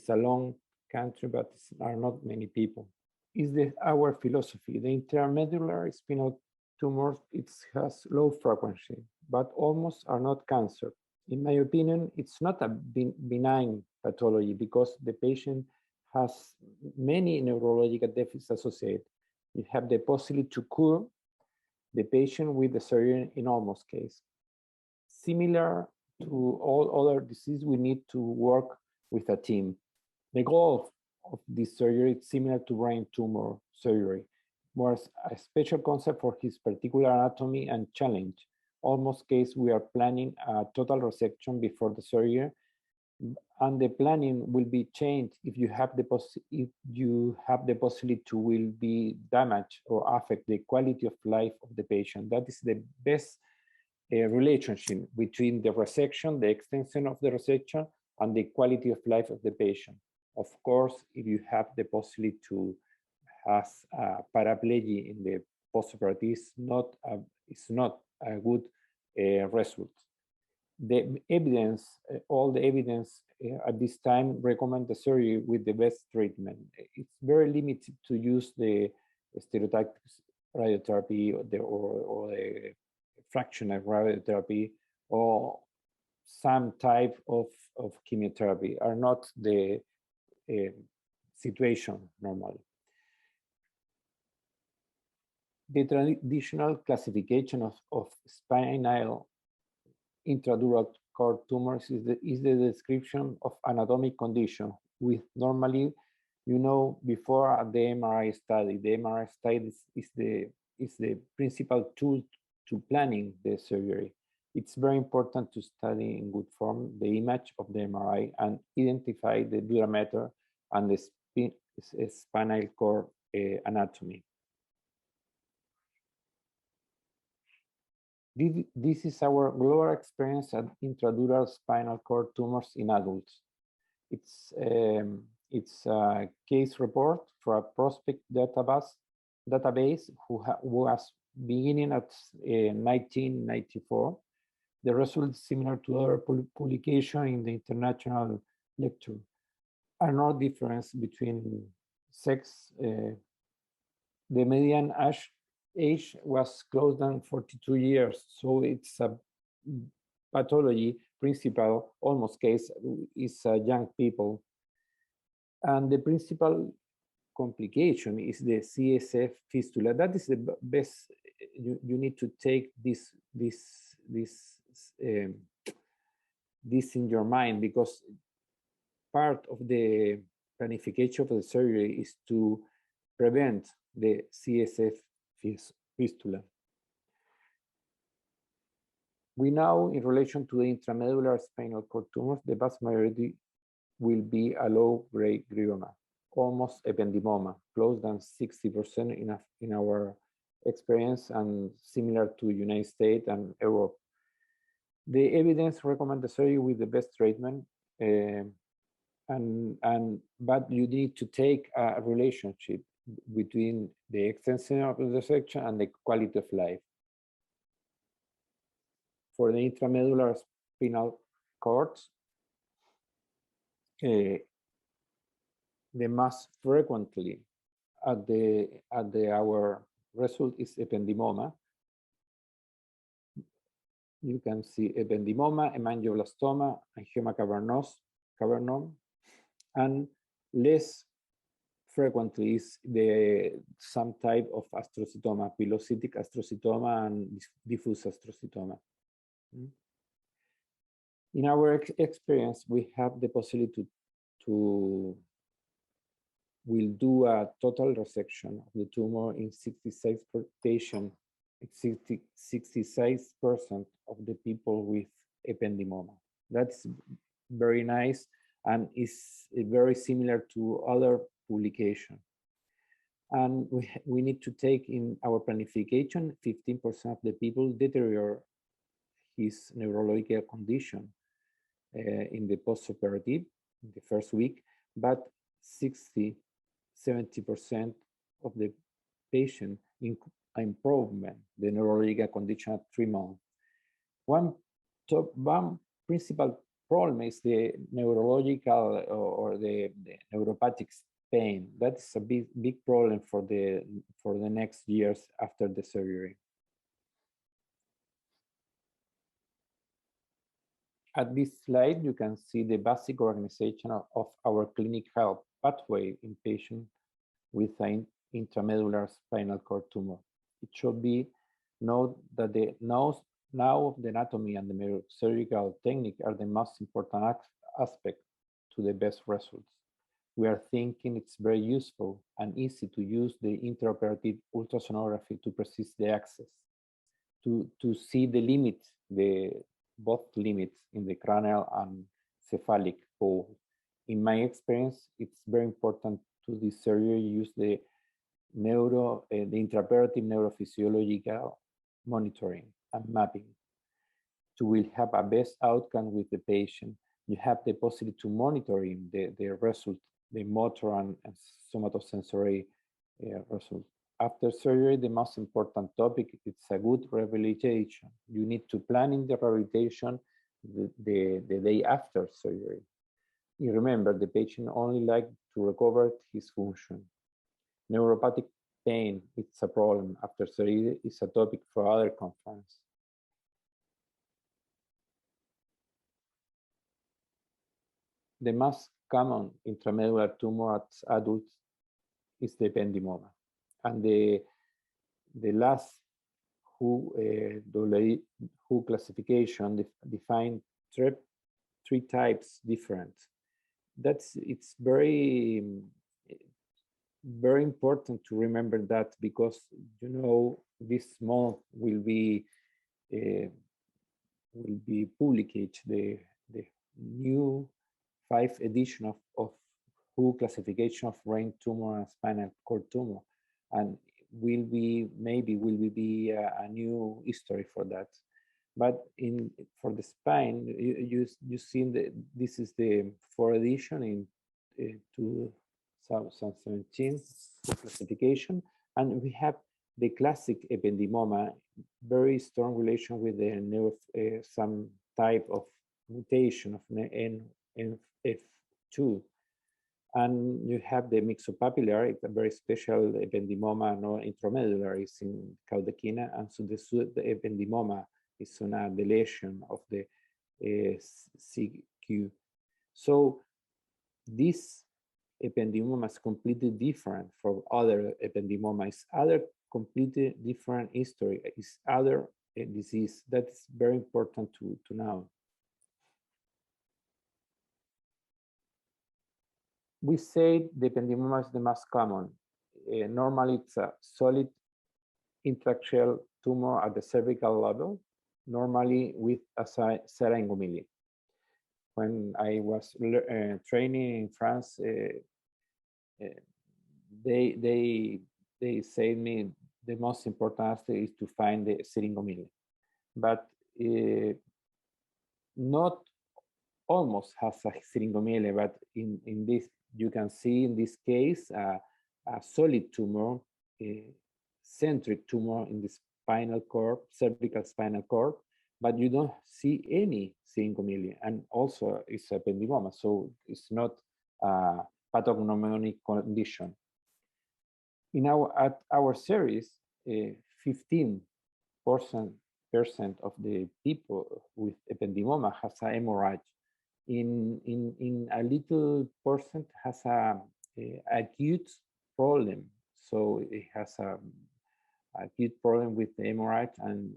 a long country, but are not many people. Is our philosophy? The intramedullary spinal tumors, it has low frequency, but almost are not cancer. In my opinion, it's not a benign pathology because the patient has many neurological deficits associated. You have the possibility to cure the patient with the surgery in almost case. Similar to all other diseases, we need to work with a team. The goal of this surgery is similar to brain tumor surgery, was a special concept for his particular anatomy and challenge. Almost case, we are planning a total resection before the surgery, and the planning will be changed if you have the possibility to will be damaged or affect the quality of life of the patient. That is the best relationship between the resection, the extension of the resection, and the quality of life of the patient. Of course, if you have the possibility to have paraplegia in the post-operative, it's not a good result. The evidence, all the evidence at this time recommend the surgery with the best treatment. It's very limited to use the stereotactic radiotherapy or the fractional radiotherapy or some type of chemotherapy are not the situation normally. The traditional classification of spinal intradural core tumors is the description of anatomic condition with normally, before the MRI study. The MRI study is the principal tool to planning the surgery. It's very important to study in good form the image of the MRI and identify the dura mater and the spinal cord anatomy. This is our global experience at intradural spinal cord tumors in adults. It's a case report for a prospect database who was beginning at 1994. The results similar to other publication in the international lecture. Are no difference between sex. The median age was close than 42 years. So it's a pathology principal almost case is young people. And the principal complication is the CSF fistula. That is the best. You need to take this in your mind, because part of the planification of the surgery is to prevent the CSF fistula. We know in relation to the intramedullary spinal cord tumors, the vast majority will be a low-grade glioma, almost ependymoma, close than 60% in our experience, and similar to United States and Europe. The evidence recommends the surgery with the best treatment, but you need to take a relationship between the extension of the section and the quality of life. For the intramedullary spinal cords, the most frequently our result is ependymoma. You can see ependymoma, hemangioblastoma, angioma cavernum, and less frequently is some type of astrocytoma, pilocytic astrocytoma and diffuse astrocytoma. In our experience, we have the possibility to will do a total resection of the tumor in 66% of the people with ependymoma. That's very nice and is very similar to other publications. And we need to take in our planification, 15% of the people deteriorate his neurological condition in the post-operative, in the first week, but 70% of the patient improvement the neurological condition at 3 months. One principal problem is the neurological or the neuropathic pain. That's a big problem for the next years after the surgery. At this slide, you can see the basic organization of our clinic health pathway in patients with an intramedullary spinal cord tumor. It should be noted that the now of the anatomy and the surgical technique are the most important aspect to the best results. We are thinking it's very useful and easy to use the intraoperative ultrasonography to persist the access, to see the limits, both limits in the cranial and cephalic pole. In my experience, it's very important to this surgery use the intraoperative neurophysiological monitoring and mapping to will have a best outcome with the patient. You have the possibility to monitor the result, the motor and somatosensory result. After surgery, the most important topic is a good rehabilitation. You need to plan in the rehabilitation the day after surgery. You remember, the patient only like to recover his function. Neuropathic pain, it's a problem after surgery, is a topic for other conference. The most common intramedullary tumor at adults is the ependymoma. And the last WHO classification defined three types different. It's very important to remember that, because this month will be published the new 5th edition of WHO classification of brain tumor and spinal cord tumor, and will be a new history for that. But for the spine, you see this is the 4th edition in 2017 classification, and we have the classic ependymoma, very strong relation with the some type of mutation of NF2. And you have the myxopapillary, it's a very special ependymoma, no intramedullary, is in caudequina, and so the ependymoma is on a deletion of the CQ. So this ependymoma is completely different from other ependymomas. Other completely different history. Is other disease. That's very important to know. We say the ependymoma is the most common. Normally, it's a solid intratracheal tumor at the cervical level, normally with a syringomyelia. When I was training in France, they said me the most important aspect is to find the syringomyelia, but not almost has a syringomyelia, but in this you can see in this case a solid tumor, a centric tumor in the spinal cord, cervical spinal cord, but you don't see any syringomyelia, and also it's a ependymoma, so it's not a pathognomonic condition. At our series, 15% of the people with ependymoma has a hemorrhage. In a little percent has a acute problem, so it has a acute problem with the hemorrhage, and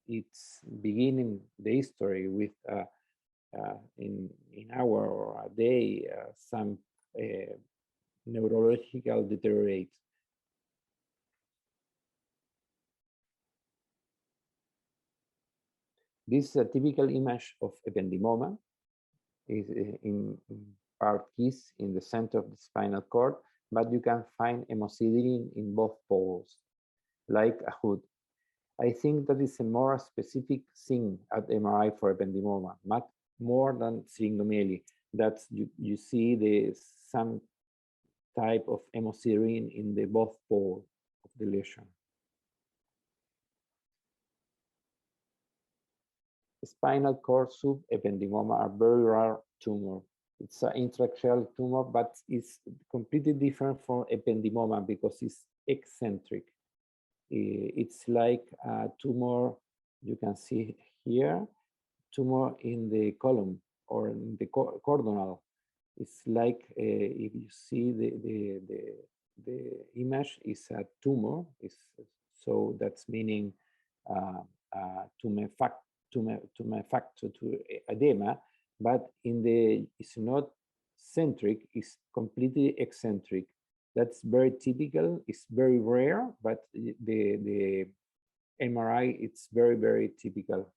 it's beginning the history with in hour or a day some neurological deteriorate. This is a typical image of ependymoma. Is in part keys in the center of the spinal cord, but you can find hemosiderin in both poles, like a hood. I think that is a more specific thing at MRI for ependymoma, much more than syringomyelia. That you see some type of hemosiderin in the both poles of the lesion. Spinal cord subependymoma are very rare tumor. It's an intratracheal tumor, but it's completely different from ependymoma because it's eccentric. It's like a tumor, you can see here, tumor in the column or in the coronal. It's like if you see the image is a tumor. So that's meaning tumefactor to edema, but it's not centric, it's completely eccentric. That's very typical, it's very rare, but the MRI, it's very, very typical.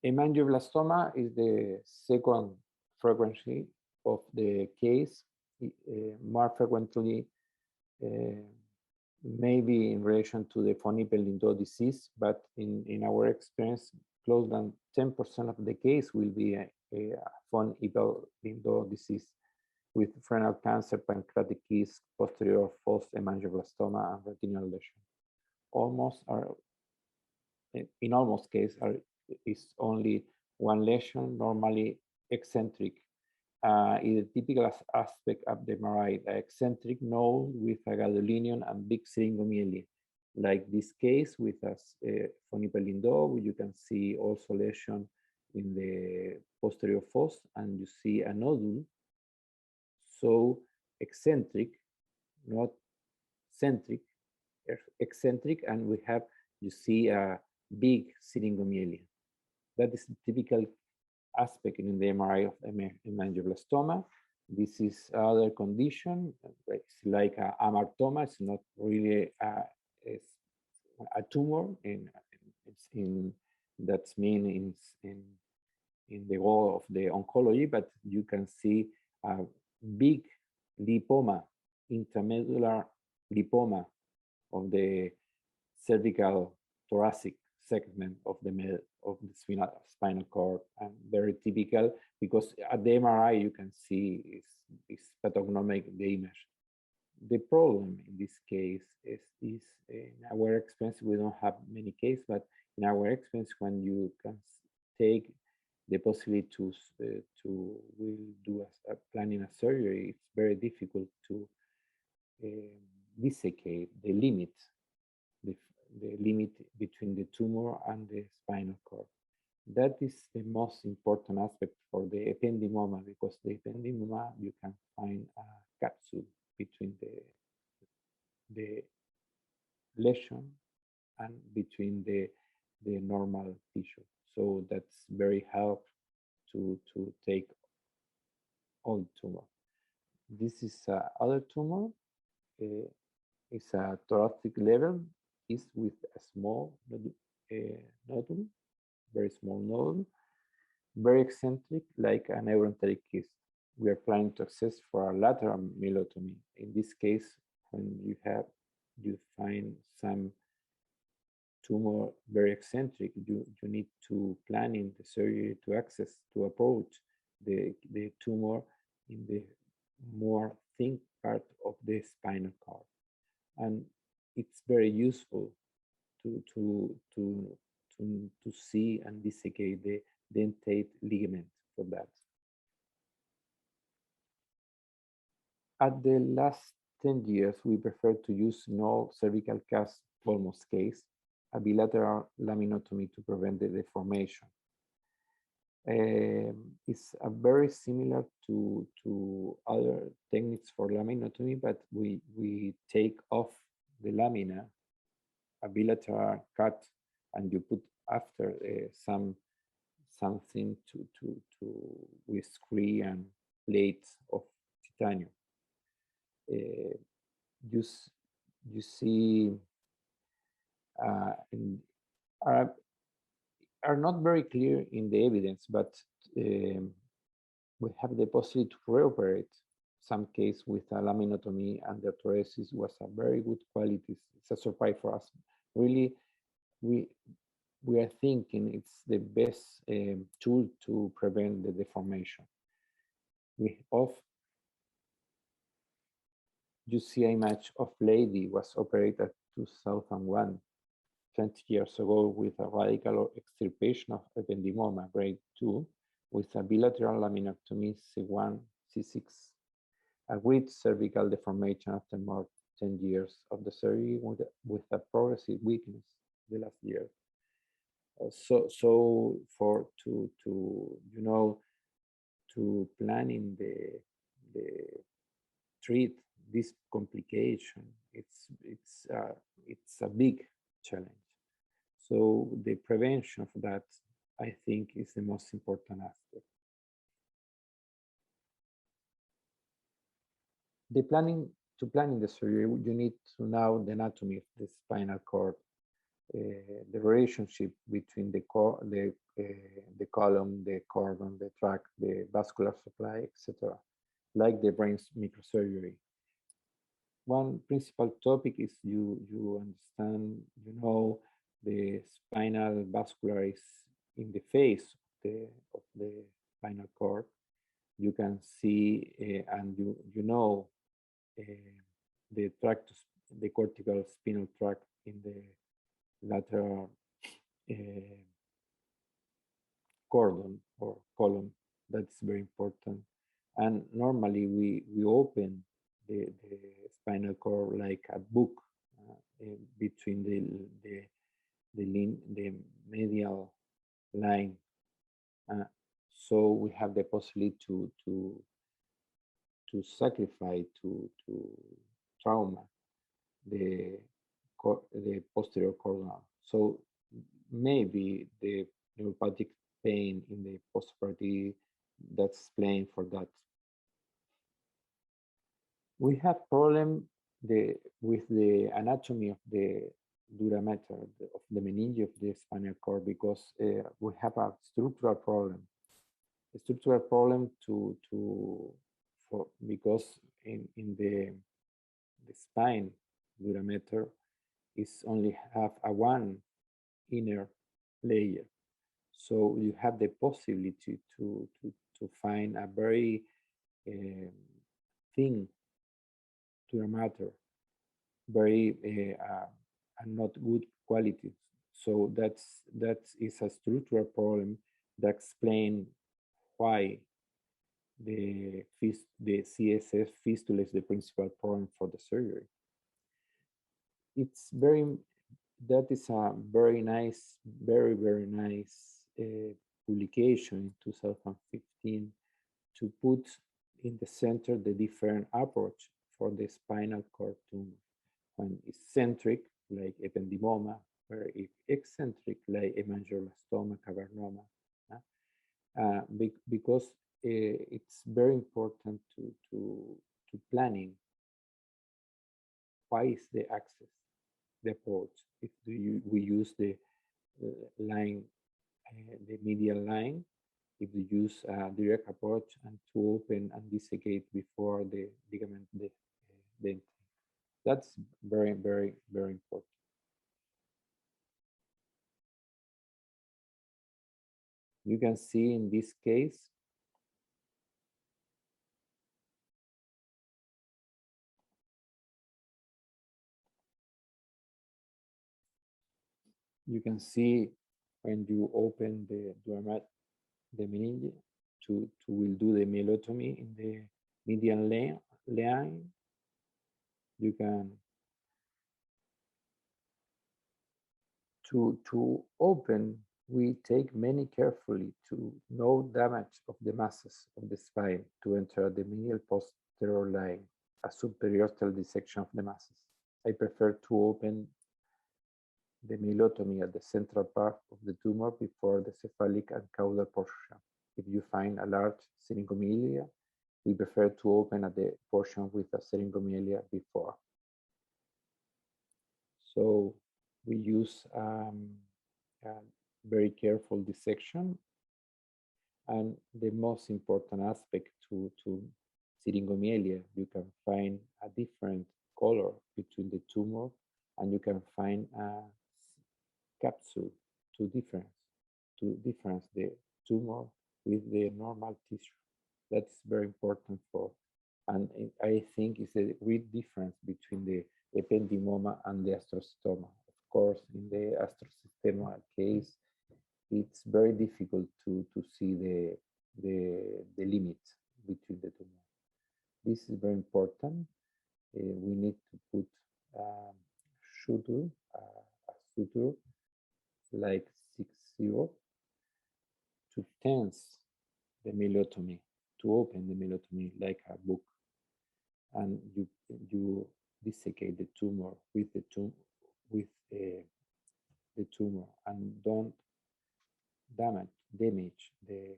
Hemangioblastoma is the second frequency of the case, more frequently maybe in relation to the von Hippel-Lindau disease, but in our experience, close than 10% of the case will be a von Hippel-Lindau disease with renal cancer, pancreatic cyst, posterior fossa, hemangioblastoma, and retinal lesion. In almost case, is only one lesion, normally eccentric. Is a typical aspect of the MRI, eccentric node with a gadolinium and big syringomyelia. Like this case with von Hippel-Lindau, you can see also lesion in the posterior fossa, and you see a nodule. So eccentric, not centric, eccentric, and you see a big syringomyelia. That is the typical aspect in the MRI of hemangioblastoma. This is other condition. It's like a hamartoma. It's not really a tumor. That's mean in the goal of the oncology, but you can see a big lipoma, intramedullary lipoma of the cervical thoracic segment of the spinal cord, and very typical because at the MRI you can see is pathognomic the image. The problem in this case is in our experience, we don't have many cases, but in our experience, when you can take the possibility to will do a planning a surgery, it's very difficult to dissecate the limit, the limit between the tumor and the spinal cord. That is the most important aspect for the ependymoma, because the ependymoma, you can find a capsule between the lesion and between the normal tissue. So that's very hard to take all tumor. This is other tumor. It's a thoracic level. Is with a small nodule, very small nodule, very eccentric, like an neuroenteric kyst. We are planning to access for a lateral myelotomy. In this case, when you find some tumor very eccentric, you need to plan in the surgery to approach the tumor in the more thin part of the spinal cord. And it's very useful to see and dissecate the dentate ligament for that. At the last 10 years, we prefer to use no cervical cast almost case, a bilateral laminotomy to prevent the deformation. It's very similar to other techniques for laminotomy, but we take off the lamina, a bilateral cut, and you put after something with screw and plates of titanium. You see are not very clear in the evidence, but we have the possibility to reoperate some case with a laminotomy, and the thoracic was a very good quality. It's a surprise for us. Really, we are thinking it's the best tool to prevent the deformation. You see an image of lady was operated 2001, 20 years ago, with a radical extirpation of ependymoma grade 2 with a bilateral laminectomy C1, C6, a great cervical deformation after more 10 years of the surgery with a progressive weakness the last year. So to planning the treat this complication, it's a big challenge. So the prevention of that, I think, is the most important aspect. To planning the surgery, you need to know the anatomy of the spinal cord, the relationship between the column, the cordon, the tract, the vascular supply, etc., like the brain's microsurgery. One principal topic is you understand, the spinal vascular is in the face of the spinal cord. You can see and the tract, the cortical spinal tract in the lateral cordon or column. That's very important. And normally we open the spinal cord like a book between the medial line. So we have the possibility to sacrifice to trauma the posterior cordon. So maybe the neuropathic pain in the post-operative, that's explained for that. We have problem with the anatomy of the dura mater, of the meninge of the spinal cord, because we have a structural problem. A structural problem because in the spine dura mater is only have a one inner layer. So you have the possibility to find a very thin dura mater, very and not good quality. So that is a structural problem that explains why the CSF fistula is the principal problem for the surgery. It's very that is a very nice, very nice publication in 2015 to put in the center the different approach for the spinal cord tumor. One is centric, like ependymoma, or eccentric, like hemangioma, cavernoma. Because it's very important to planning. Why is the axis, the approach? If we use the line, the medial line, if we use a direct approach and to open and dissecate before the ligament dent. That's very important. You can see in this case, you can see when you open the meninge will do the myelotomy in the median line. You can to open. We take many carefully to no damage of the masses of the spine to enter the medial posterior line, a subperiosteal dissection of the masses. I prefer to open the myelotomy at the central part of the tumor before the cephalic and caudal portion. If you find a large syringomelia, we prefer to open at the portion with a syringomelia before. So we use very careful dissection, and the most important aspect to syringomelia, you can find a different color between the tumor, and you can find a capsule to difference the tumor with the normal tissue. That's very important and I think it's a real difference between the ependymoma and the astrocytoma. Of course, in the astrocytoma case, it's very difficult to see the limit between the tumor. This is very important. We need to put a suture like 6-0 to tense the myelotomy, to open the myelotomy like a book, and you dissecate the tumor with the tumor and don't damage the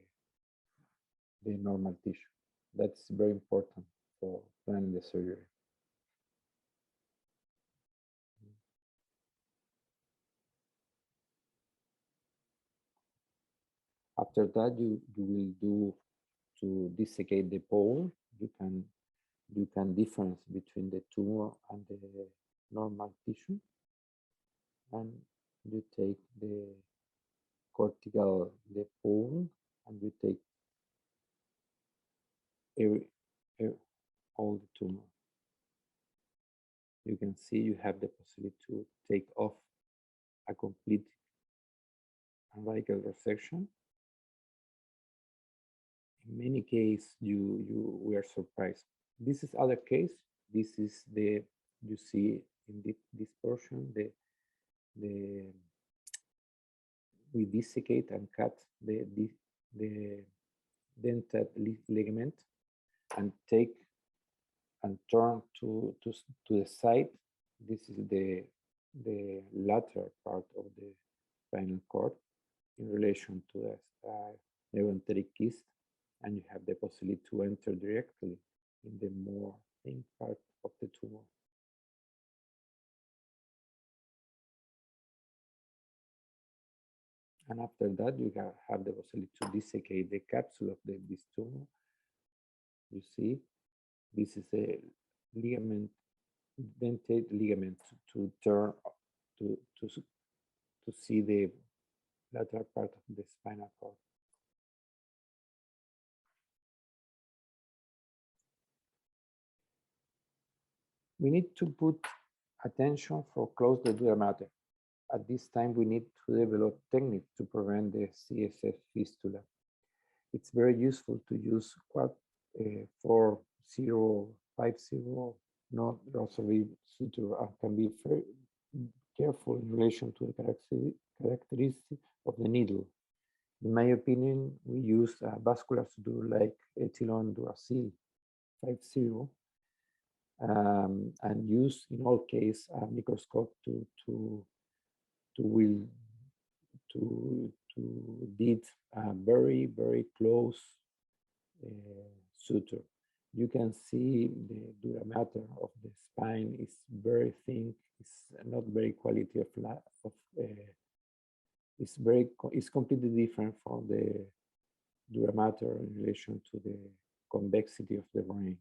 normal tissue. That's very important for planning the surgery. After that, you will do to dissecate the pole. You can difference between the tumor and the normal tissue, and you take the cortical, the pole, and you take all the tumor. You can see you have the possibility to take off a complete umbilical resection. In many cases, we are surprised. This is other case. This is you see in this portion we dissecate and cut the dentate ligament and take and turn to the side. This is the lateral part of the spinal cord in relation to the neuroenteric cyst, and you have the possibility to enter directly in the more thin part of the tumor. And after that, you have the possibility to dissecate the capsule of this tumor. You see, this is a ligament, dentate ligament, to turn to see the lateral part of the spinal cord. We need to put attention for close the dura mater. At this time, we need to develop techniques to prevent the CSF fistula. It's very useful to use 4-0, 5-0, not rosary suture, and careful in relation to the characteristic of the needle. In my opinion, we use a vascular suture like Ethylone Duracell 50, and use in all cases a microscope to did a very close suture. You can see the dura mater of the spine is very thin. It's not very quality of it's completely different from the dura mater in relation to the convexity of the brain.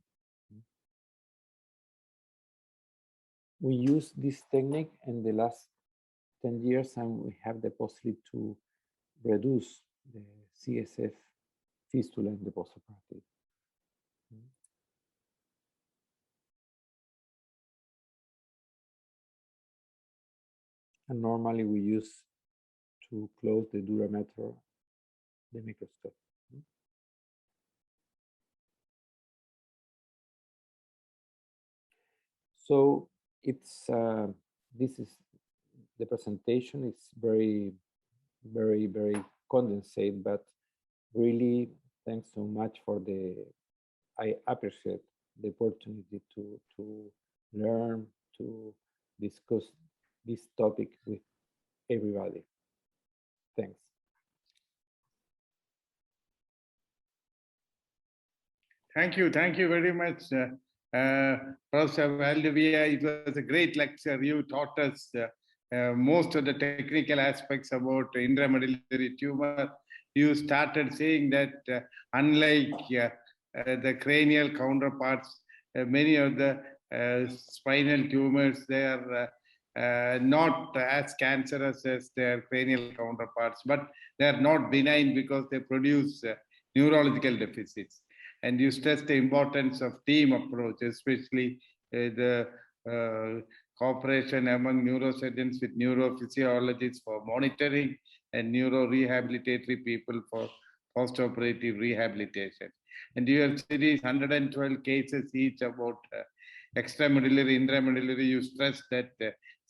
We use this technique in the last 10 years, and we have the possibility to reduce the CSF fistula in the post-operative. And normally we use to close the dura mater the microscope. So it's this is the presentation. It's very condensed, but really thanks so much for I appreciate the opportunity to learn, to discuss this topic with everybody. Thanks. Thank you very much, Professor Valdivia. It was a great lecture. You taught us most of the technical aspects about intramedullary tumor. You started saying that unlike the cranial counterparts, many of the spinal tumors, they are not as cancerous as their cranial counterparts, but they are not benign because they produce neurological deficits. And you stressed the importance of team approach, especially the cooperation among neurosurgeons with neurophysiologists for monitoring and neuro-rehabilitatory people for post-operative rehabilitation. And your series 112 cases each about extramedullary, intramedullary. You stressed that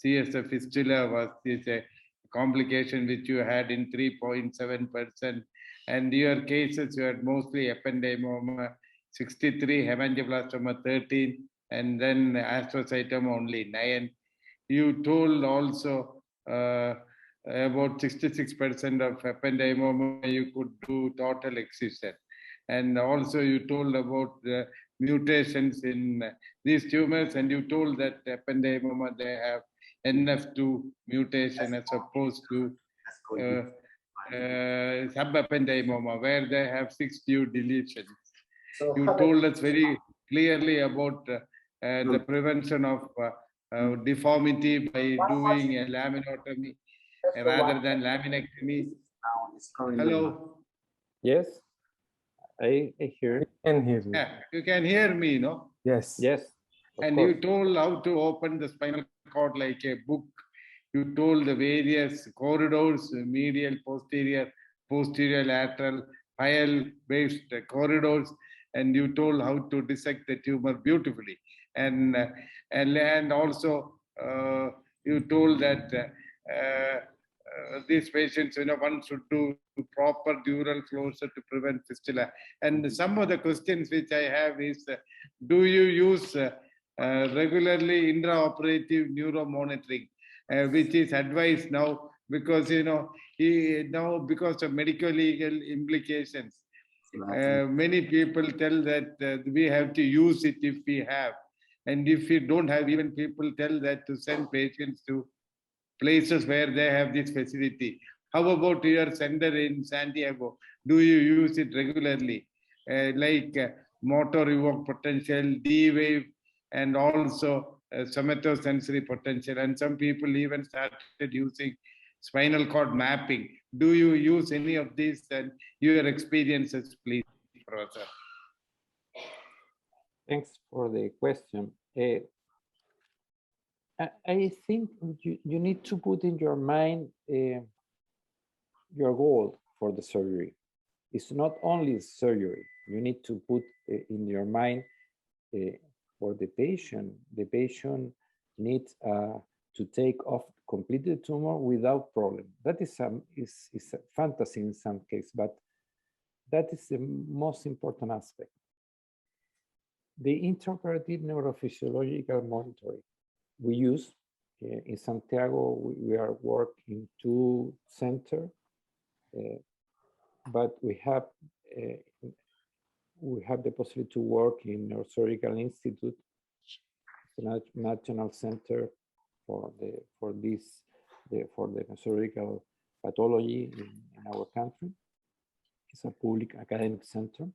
CSF fistula is a complication which you had in 3.7%. And your cases, you had mostly ependymoma 63, hemangioblastoma 13, and then astrocytoma only 9. You told also about 66% of ependymoma you could do total excision. And also you told about the mutations in these tumors, and you told that ependymoma, they have NF2 mutation as opposed to subependymoma, where they have 6q deletions. You told us very clearly about the prevention of deformity by doing a laminotomy rather than laminectomy. Hello? Yes, I hear. I can hear you. Yeah, you can hear me, no? Yes. Yes. And you told how to open the spinal cord like a book. You told the various corridors, medial, posterior, lateral, pile-based corridors, and you told how to dissect the tumor beautifully. And also you told that these patients, one should do proper dural closure to prevent fistula. And some of the questions which I have is, do you use regularly intraoperative neuromonitoring? Which is advised now because now because of medical legal implications, many people tell that we have to use it if we have, and if we don't have, even people tell that to send patients to places where they have this facility. How about your center in Santiago? Do you use it regularly, like motor evoked potential, D-wave, and also somatosensory potential? And some people even started using spinal cord mapping. Do you use any of these and your experiences, please, Professor? Thanks for the question. I think you need to put in your mind your goal for the surgery. It's not only surgery. You need to put in your mind for the patient. The patient needs to take off completely the tumor without problem. That is a fantasy in some case, but that is the most important aspect. The intraoperative neurophysiological monitoring we use in Santiago. We are working 2 centers, but we have the possibility to work in Neurosurgical Institute, the National Center for the neurosurgical pathology in our country. It's a public academic center.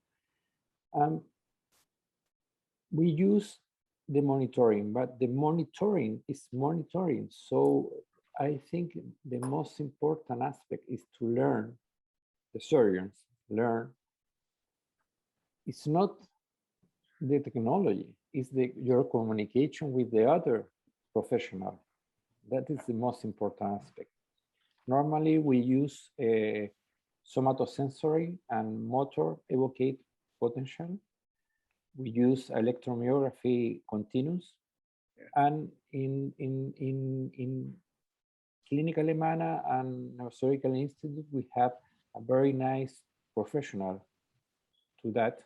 We use the monitoring, but the monitoring is monitoring. So I think the most important aspect is to learn, the surgeons learn. It's not the technology, it's your communication with the other professional. That is the most important aspect. Normally we use somatosensory and motor evocate potential. We use electromyography continuous, and in Clinical Alemana and Neurosurgical Institute, we have a very nice professional to that.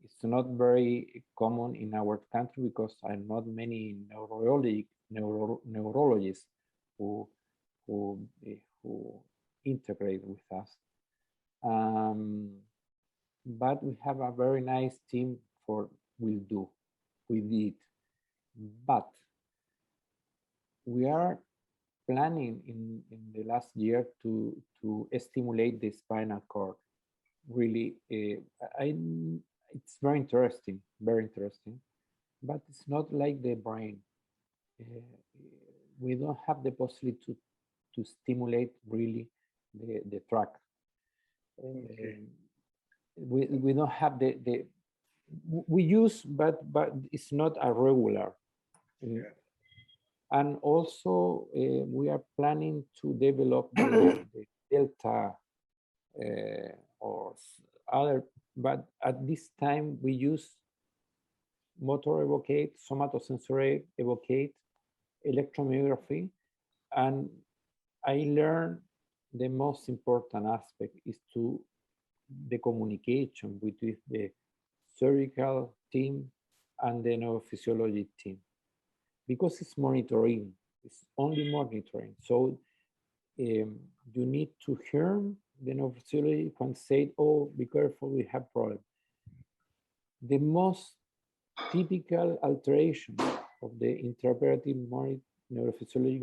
It's not very common in our country because there are not many neurologists who integrate with us. But we have a very nice team for we did. But we are planning in the last year to stimulate the spinal cord. Really, it's very interesting, but it's not like the brain. We don't have the possibility to stimulate really the track. Okay. We don't have we use, but it's not a regular. Yeah. And also we are planning to develop the delta or other, but at this time we use motor evocate, somatosensory evocate, electromyography, and I learned the most important aspect is the communication between the surgical team and the neurophysiology team, because it's monitoring, it's only monitoring. So you need to hear the neurophysiology and say, oh, be careful, we have problem. The most typical alteration of the intraoperative neurophysiologic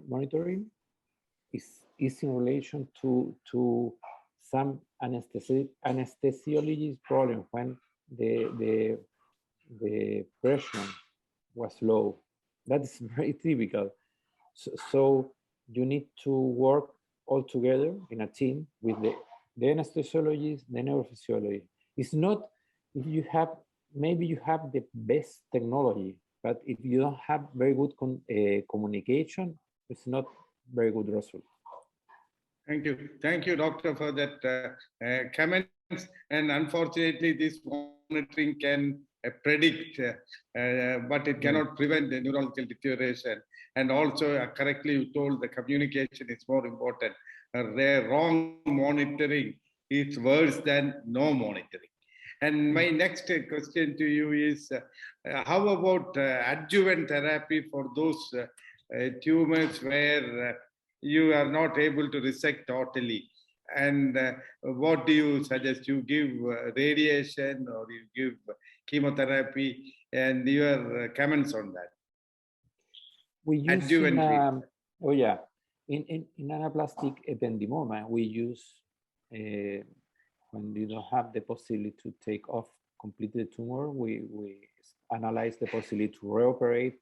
monitoring is in relation to some anesthesiology problem when the pressure was low. That is very typical. So you need to work all together in a team with the anesthesiologist, the neurophysiologist. It's not if you have, maybe you have the best technology, but if you don't have very good communication, it's not very good result. Thank you, doctor, for that comments. And unfortunately, this monitoring can predict, but it cannot prevent the neurological deterioration. And also, correctly, you told the communication is more important. The wrong monitoring is worse than no monitoring. And my next question to you is, how about adjuvant therapy for those tumors where you are not able to resect totally? And what do you suggest? You give radiation or you give chemotherapy, and your comments on that? We use adjuvant in anaplastic ependymoma, we use when you don't have the possibility to take off completely the tumor, we analyze the possibility to reoperate,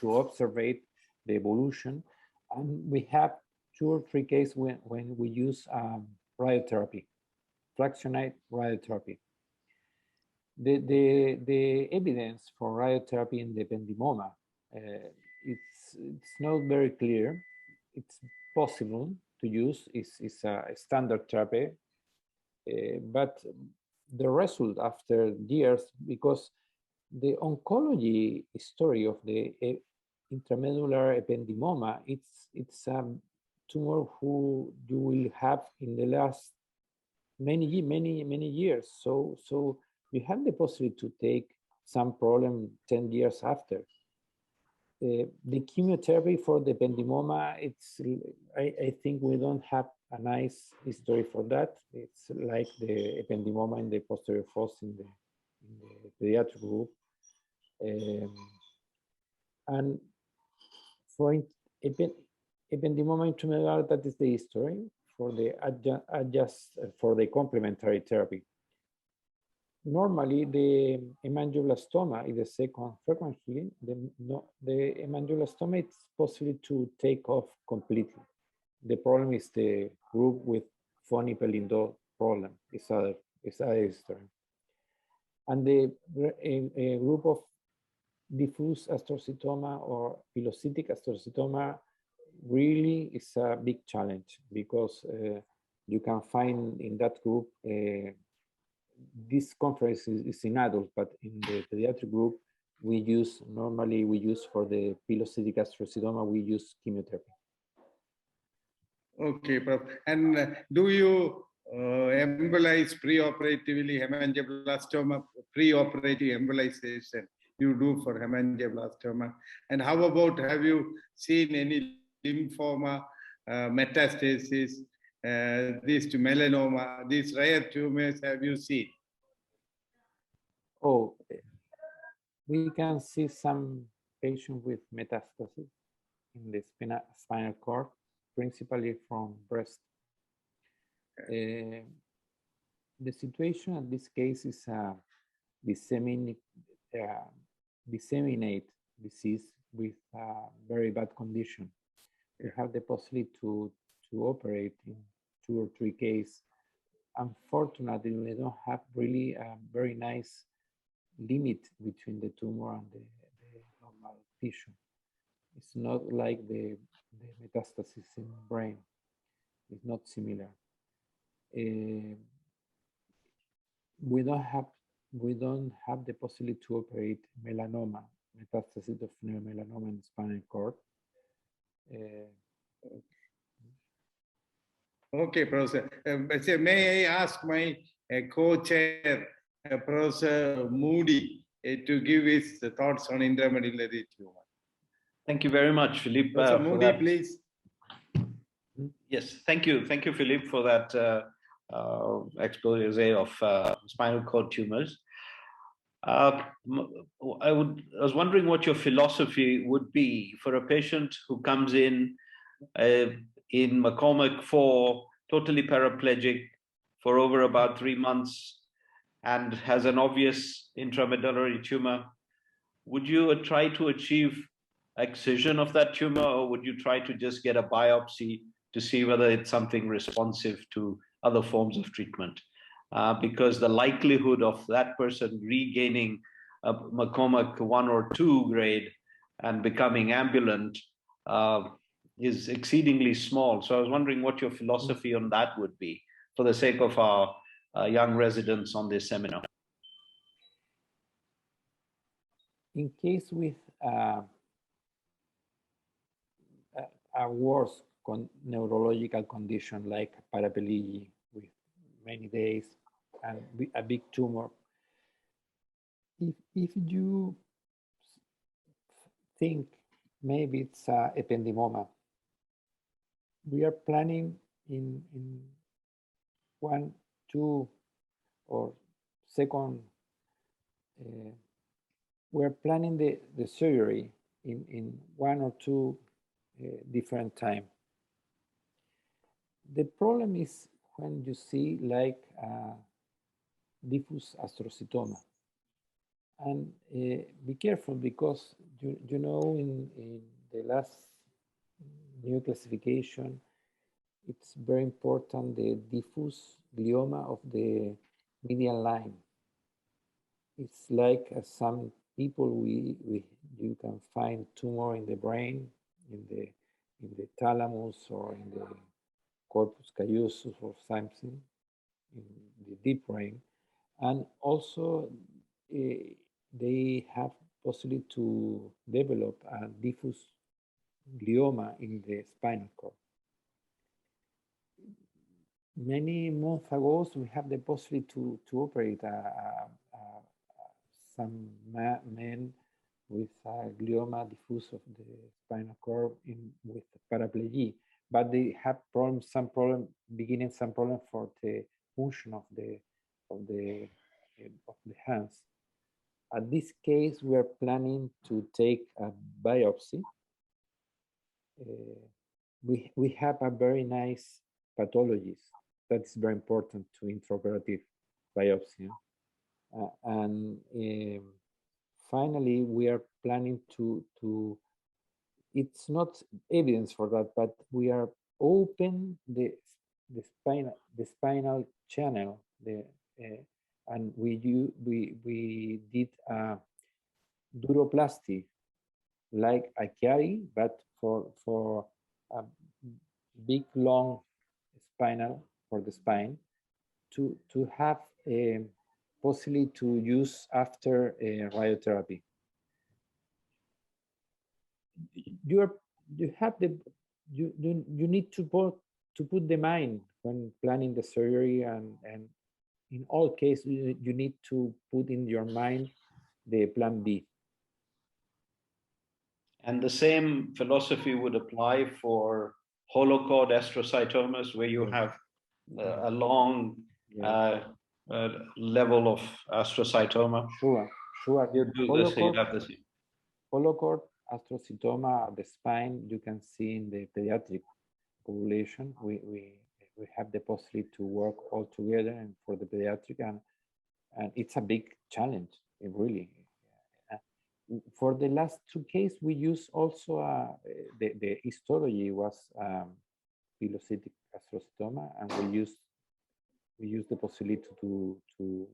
to observe the evolution. And we have 2 or 3 cases when we use radiotherapy, fractionated radiotherapy. The evidence for radiotherapy in the ependymoma, it's not very clear. It's possible to use, it's a standard therapy, but the result after years, because the oncology story of the intramedullary ependymoma, it's a tumor who you will have in the last many years. So you have the possibility to take some problem 10 years after. The chemotherapy for the ependymoma, I think we don't have a nice history for that. It's like the ependymoma in the posterior fossa in the pediatric group. And for ependymoma intramedullary, that is the history for the for the complementary therapy. Normally, the hemangioblastoma is the second frequently. The hemangioblastoma is possible to take off completely. The problem is the group with phony pelindo problem. It's other history. And the group of diffuse astrocytoma or pilocytic astrocytoma really is a big challenge because you can find in that group, this conference is in adults, but in the pediatric group, normally we use for the pilocytic astrocytoma, we use chemotherapy. Okay, Prof. And do you embolize preoperatively hemangioblastoma, preoperative embolization you do for hemangioblastoma? And how about, have you seen any lymphoma metastasis, these to melanoma, these rare tumors, have you seen? Oh, we can see some patients with metastasis in the spinal cord, principally from breast. The situation in this case is a disseminate disease with a very bad condition. We have the possibility to operate in 2 or 3 cases. Unfortunately, we don't have really a very nice limit between the tumor and the normal tissue. It's not like the metastasis in the brain. It's not similar. We don't have the possibility to operate melanoma, metastasis of melanoma in the spinal cord. Okay, Professor. May I ask my co-chair, Professor Moody, to give his thoughts on intramedullary tumor? Thank you very much, Philippe. Professor Moody, please. Yes, thank you, Philippe, for that expose of spinal cord tumors. I was wondering what your philosophy would be for a patient who comes in McCormick 4, totally paraplegic for over about 3 months and has an obvious intramedullary tumor. Would you try to achieve excision of that tumor, or would you try to just get a biopsy to see whether it's something responsive to other forms of treatment? Because the likelihood of that person regaining a McCormick 1 or 2 grade and becoming ambulant is exceedingly small. So I was wondering what your philosophy on that would be for the sake of our young residents on this seminar. In case with a worse neurological condition like paraplegia with many days and a big tumor, if you think maybe it's a ependymoma, we are planning in 1, 2, or second, we're planning the surgery in 1 or 2 different time. The problem is when you see like diffuse astrocytoma. And be careful because you know in the last new classification, it's very important the diffuse glioma of the median line. It's like some people you can find tumor in the brain, in the thalamus or in the corpus callosum or something, in the deep brain, and also they have possibility to develop a diffuse glioma in the spinal cord. Many months ago, we have the possibility to operate some men with a glioma diffuse of the spinal cord with paraplegia, but they have problems, some problem for the function of the hands. At this case, we are planning to take a biopsy. We have a very nice pathologist. That's very important to intraoperative biopsy. And finally, we are planning to, it's not evidence for that, but we are open the spinal channel, and we did a duroplasty like a Chiari, but for a big long spinal for the spine to have a possibility to use after radiotherapy. You need to put the mind when planning the surgery, and in all cases you need to put in your mind the plan B. And the same philosophy would apply for hollow cord astrocytomas, where you have a long level of astrocytoma. Sure. You do this, you have this. Hollow cord astrocytoma at the spine, you can see in the pediatric population. We have the possibility to work all together and for the pediatric, and it's a big challenge, really. For the last two cases, we use also the histology was pilocytic astrocytoma, and we use the possibility to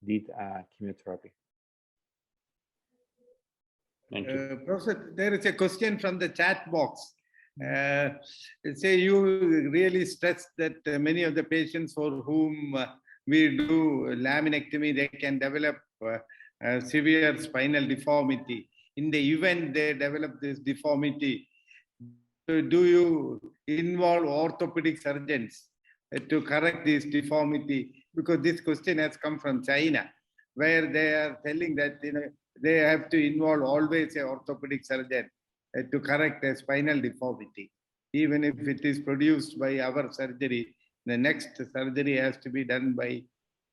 did chemotherapy. Thank you. Professor, there is a question from the chat box. Say you really stress that many of the patients for whom we do laminectomy, they can develop severe spinal deformity. In the event they develop this deformity, do you involve orthopedic surgeons to correct this deformity? Because this question has come from China, where they are telling that they have to involve always an orthopedic surgeon to correct a spinal deformity. Even if it is produced by our surgery, the next surgery has to be done by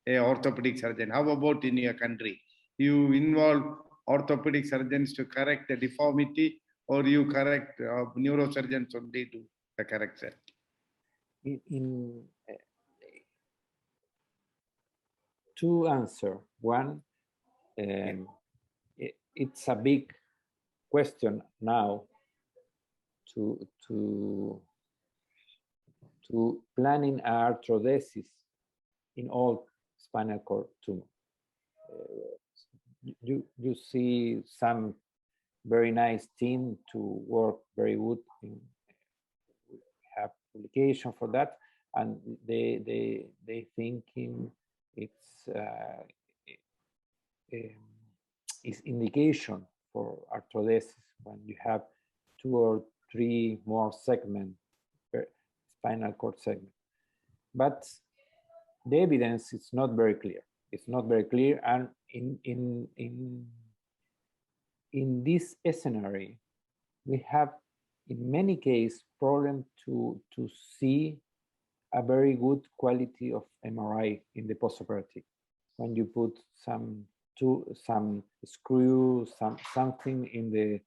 an orthopedic surgeon. How about in your country? You involve orthopedic surgeons to correct the deformity, or you correct neurosurgeons only do the correction? In two answers. One, it's a big question now to planning arthrodesis in all spinal cord tumor. You see some very nice team to work very good. We have publication for that, and they thinking it's indication for arthrodesis when you have 2 or 3 more segments per spinal cord segment. But the evidence is not very clear. It's not very clear, and in this scenario, we have in many cases problem to see a very good quality of MRI in the postoperative. When you put some screw, something in the,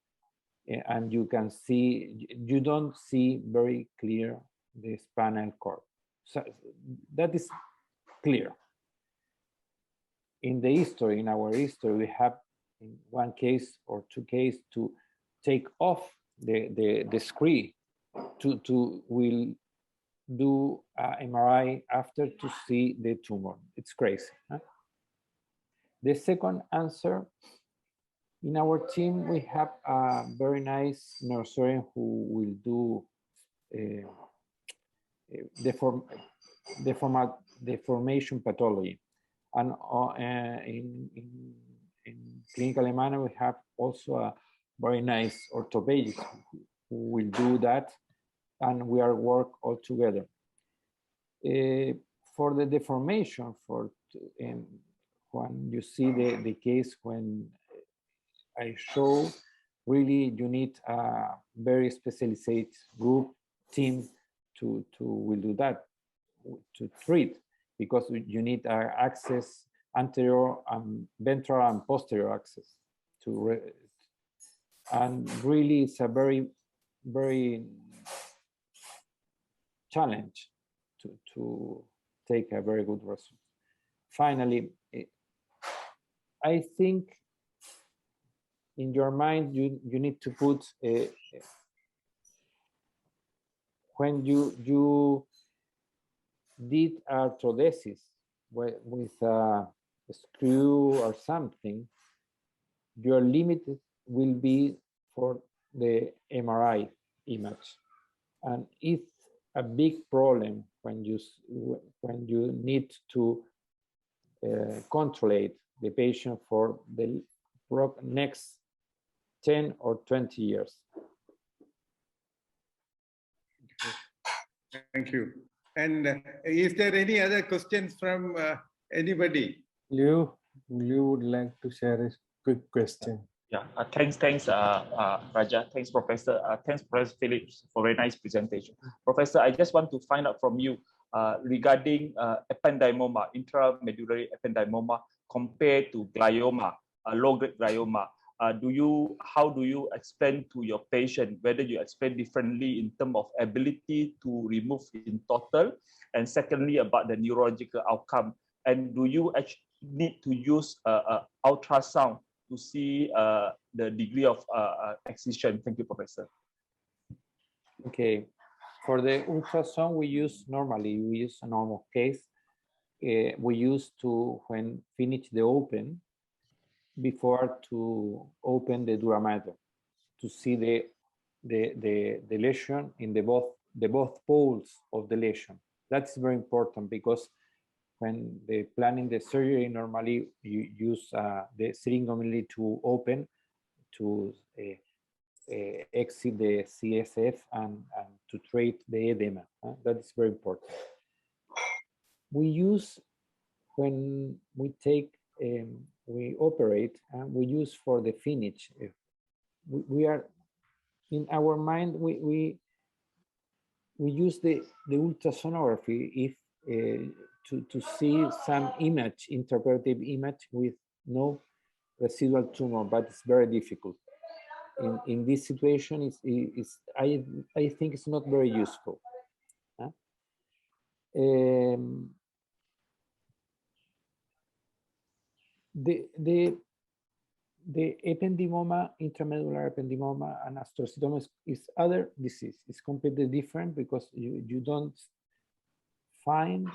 and you can see, you don't see very clear the spinal cord. So that is clear. In our history, we have in 1 case or 2 cases to take off the screw to will do MRI after to see the tumor. It's crazy. Huh? The second answer, in our team, we have a very nice neurosurgeon who will do deformation pathology. And in clinical manner, we have also a very nice orthopedist who will do that, and we are work all together. For the deformation, when you see the case when I show, really you need a very specialized group team to will do that, to treat, because you need access, anterior and ventral and posterior access and really it's a very challenge to take a very good result. Finally, I think in your mind you need to put when you did arthrodesis with a screw or something, your limit will be for the MRI image, and it's a big problem when you need to control the patient for the next 10 or 20 years. Thank you. And is there any other questions from anybody? You would like to share a quick question? Yeah, thanks, Raja. Thanks, Professor. Thanks, Professor Phillips, for a very nice presentation. Professor, I just want to find out from you regarding ependymoma, intramedullary ependymoma, compared to glioma, low-grade glioma. How do you explain to your patient, whether you explain differently in terms of ability to remove in total, and secondly about the neurological outcome, and do you actually need to use ultrasound to see the degree of excision? Thank you, Professor. Okay, for the ultrasound we use a normal case. We use to, when finish the open, before to open the dura mater, to see the lesion in the both poles of the lesion. That's very important because when they planning the surgery, normally you use the syringomegaly to open to exit the CSF and to treat the edema. That is very important. We use, when we take we operate, and we use for the finish. We are in our mind. We use the ultrasonography to see some image, interpretive image with no residual tumor, but it's very difficult. In this situation, I think it's not very useful. The ependymoma, intramedullary ependymoma, and astrocytoma is other disease. It's completely different because you don't find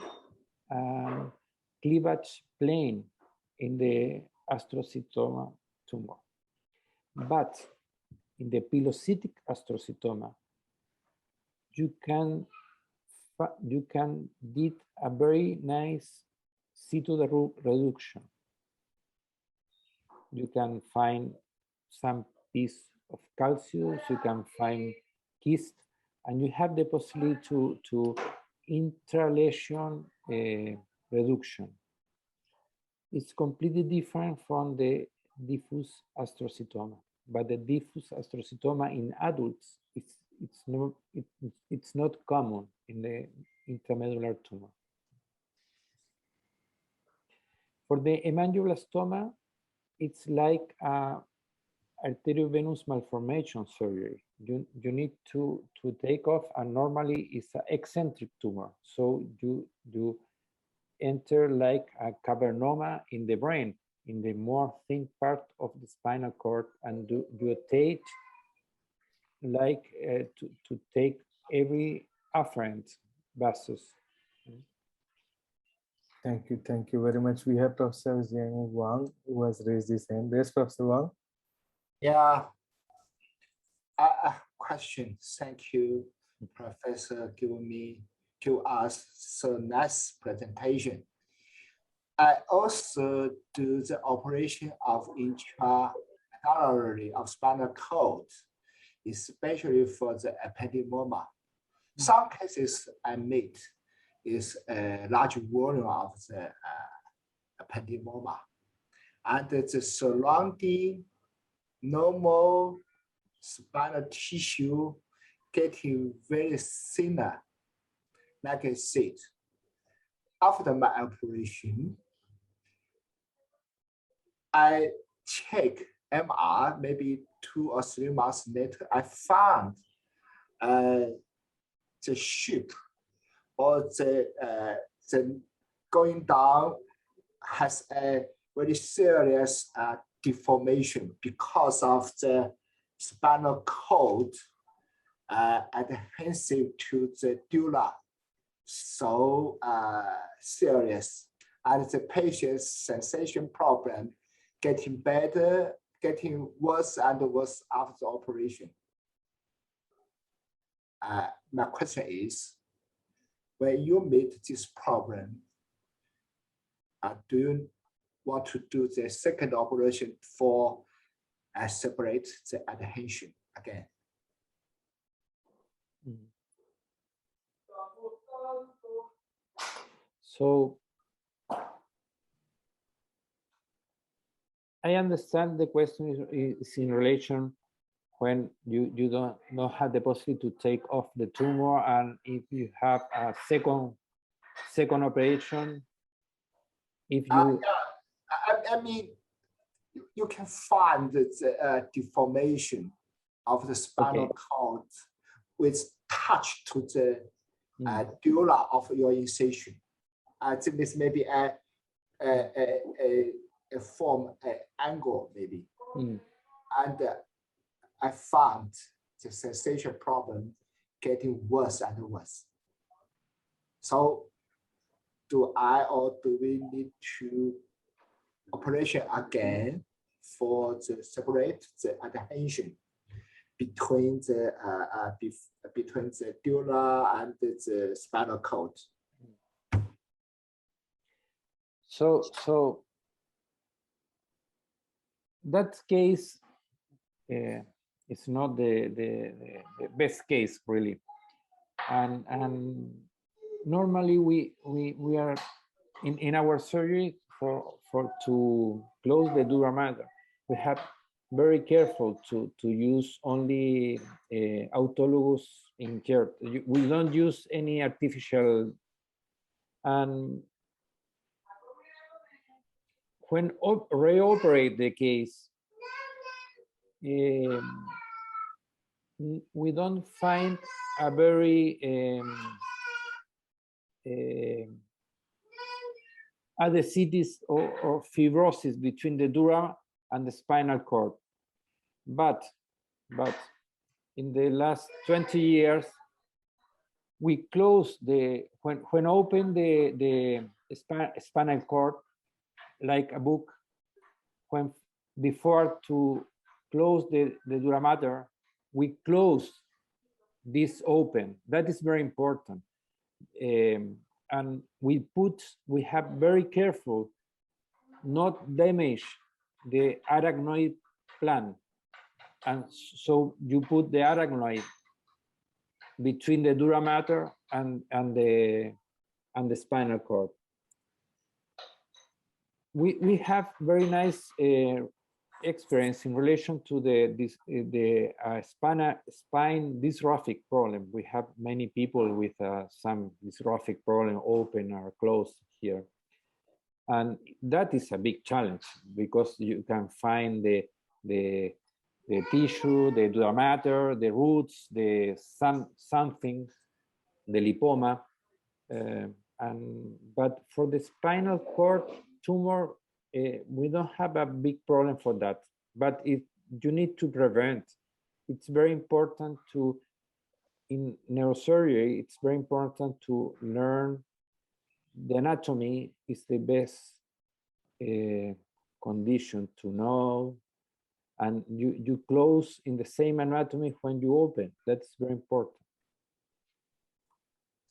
cleavage plane in the astrocytoma tumor. But in the pilocytic astrocytoma, you can did a very nice situ reduction. You can find some piece of calcium, you can find cyst, and you have the possibility to intralesion reduction. It's completely different from the diffuse astrocytoma, but the diffuse astrocytoma in adults, it's not common in the intramedullary tumor. For the hemangioblastoma, it's like arteriovenous malformation surgery. You need to take off, and normally it's an eccentric tumor. So you enter like a cavernoma in the brain, in the more thin part of the spinal cord, and you take like to take every afferent vessels. Thank you very much. We have Professor Jiang Wang who has raised his hand. Yes, Professor Wang. Yeah, question. Thank you, Professor, give us so nice presentation. I also do the operation of intramedullary of spinal cord, especially for the epidemoma. Some cases I meet is a large volume of the epidemoma, and the surrounding normal spinal tissue getting very thinner, like I said. After my operation, I check MR, maybe 2 or 3 months later, I found the shape or the going down has a very serious deformation because of the spinal cord adhesive to the dura, so serious, and the patient's sensation problem getting better, getting worse and worse after the operation. My question is, when you meet this problem, do you want to do the second operation for separate the adhesion again? So I understand the question is in relation when you don't have the possibility to take off the tumor, and if you have a second operation, if you I mean, you can find the deformation of the spinal cord with touch to the dura of your incision. I think this may be a form, an angle maybe. And I found the sensation problem getting worse and worse. So do I or do we need to operation again for the separate the adhesion between the dura and the spinal cord? So that case is not the best case really, and normally we are in our surgery for to close the dura mater. We have very careful to use only autologous insert. We don't use any artificial. And when reoperate the case, we don't find a very adhesitis or fibrosis between the dura and the spinal cord. But in the last 20 years, we close when open the spinal cord like a book, when before to close the dura mater, we close this open. That is very important. And we have very careful not damage the arachnoid plan. And so you put the arachnoid between the dura mater and the spinal cord. We have very nice experience in relation to the spine dystrophic problem. We have many people with some dystrophic problem, open or closed here, and that is a big challenge because you can find the tissue, the dura mater, the roots, the something, the lipoma, but for the spinal cord tumor, we don't have a big problem for that, but if you need to prevent, it's very important to, in neurosurgery, it's very important to learn the anatomy is the best condition to know, and you close in the same anatomy when you open. That's very important.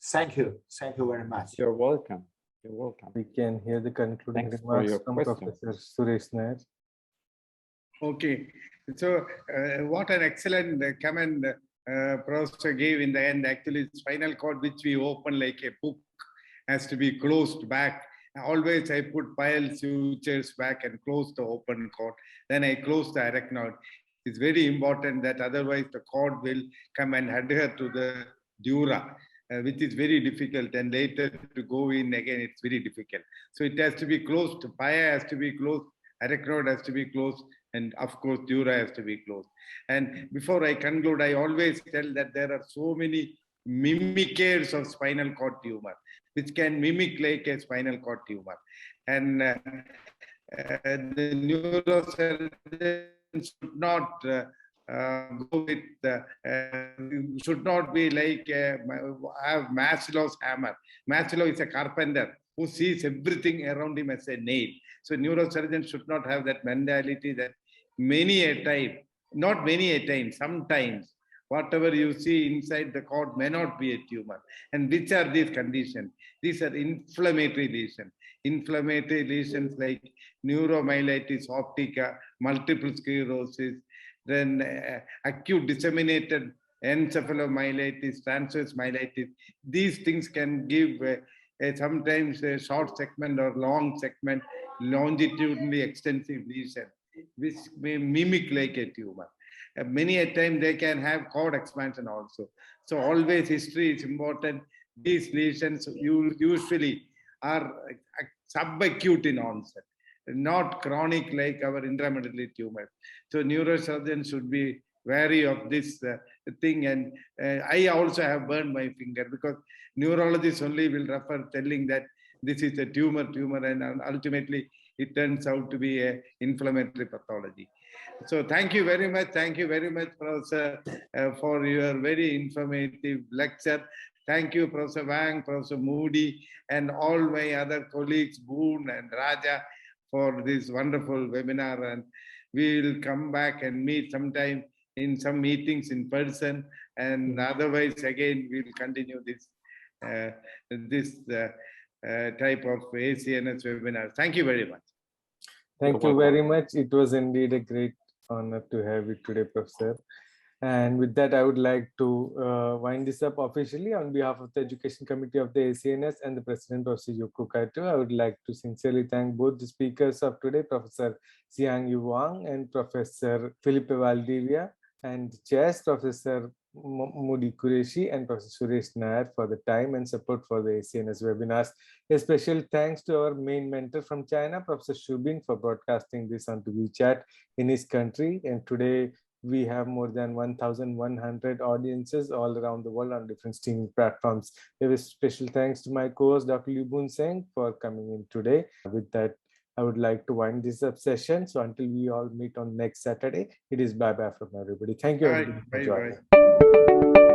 Thank you very much. You're welcome. You're welcome. We can hear the concluding Thanks for remarks your from question. Professor Suresh Nair. Okay, so what an excellent comment Professor gave in the end. Actually, spinal cord, which we open like a book, has to be closed back. Always I put pile sutures back and close the open cord. Then I close the arachnoid. It's very important that otherwise the cord will come and adhere to the dura, which is very difficult. And later to go in again, it's very difficult. So it has to be closed. Pia has to be closed. Arachnoid has to be closed. And of course, dura has to be closed. And before I conclude, I always tell that there are so many mimickers of spinal cord tumor, which can mimic like a spinal cord tumor. And the neurosurgeon should not go with, should not be like, have Maslow's hammer. Maslow is a carpenter who sees everything around him as a nail. So neurosurgeons should not have that mentality that many a time, not many a time, sometimes, whatever you see inside the cord may not be a tumor. And which are these conditions? These are inflammatory lesions. Inflammatory lesions like neuromyelitis optica, multiple sclerosis, then acute disseminated encephalomyelitis, transverse myelitis. These things can give sometimes a short segment or long segment, longitudinally extensive lesion, which may mimic like a tumor. Many a time they can have cord expansion also. So always history is important. These lesions usually are subacute in onset, not chronic like our intramedullary tumors. So neurosurgeons should be wary of this thing. And I also have burned my finger because neurologists only will refer telling that this is a tumor, and ultimately it turns out to be an inflammatory pathology. So thank you very much. Thank you very much, Professor, for your very informative lecture. Thank you, Professor Wang, Professor Moody, and all my other colleagues, Boone and Raja, for this wonderful webinar. And we will come back and meet sometime in some meetings in person. And otherwise, again, we will continue this type of ACNS webinar. Thank you very much. Thank you very much. It was indeed a great honor to have you today, Professor. And with that, I would like to wind this up officially on behalf of the Education Committee of the ACNS and the President, Professor Yoko Kaito. I would like to sincerely thank both the speakers of today, Professor Xiang Yu Wang and Professor Felipe Valdivia, and chairs, Professor Moody Qureshi and Professor Suresh Nair, for the time and support for the ACNS webinars. A special thanks to our main mentor from China, Professor Shubin, for broadcasting this onto WeChat in his country. And today we have more than 1,100 audiences all around the world on different streaming platforms. There is special thanks to my co-host, Dr. Liu Boon Seng, for coming in today. With that, I would like to wind this up session. So until we all meet on next Saturday, it is bye-bye from everybody. Thank you, everybody, for joining. Bye-bye.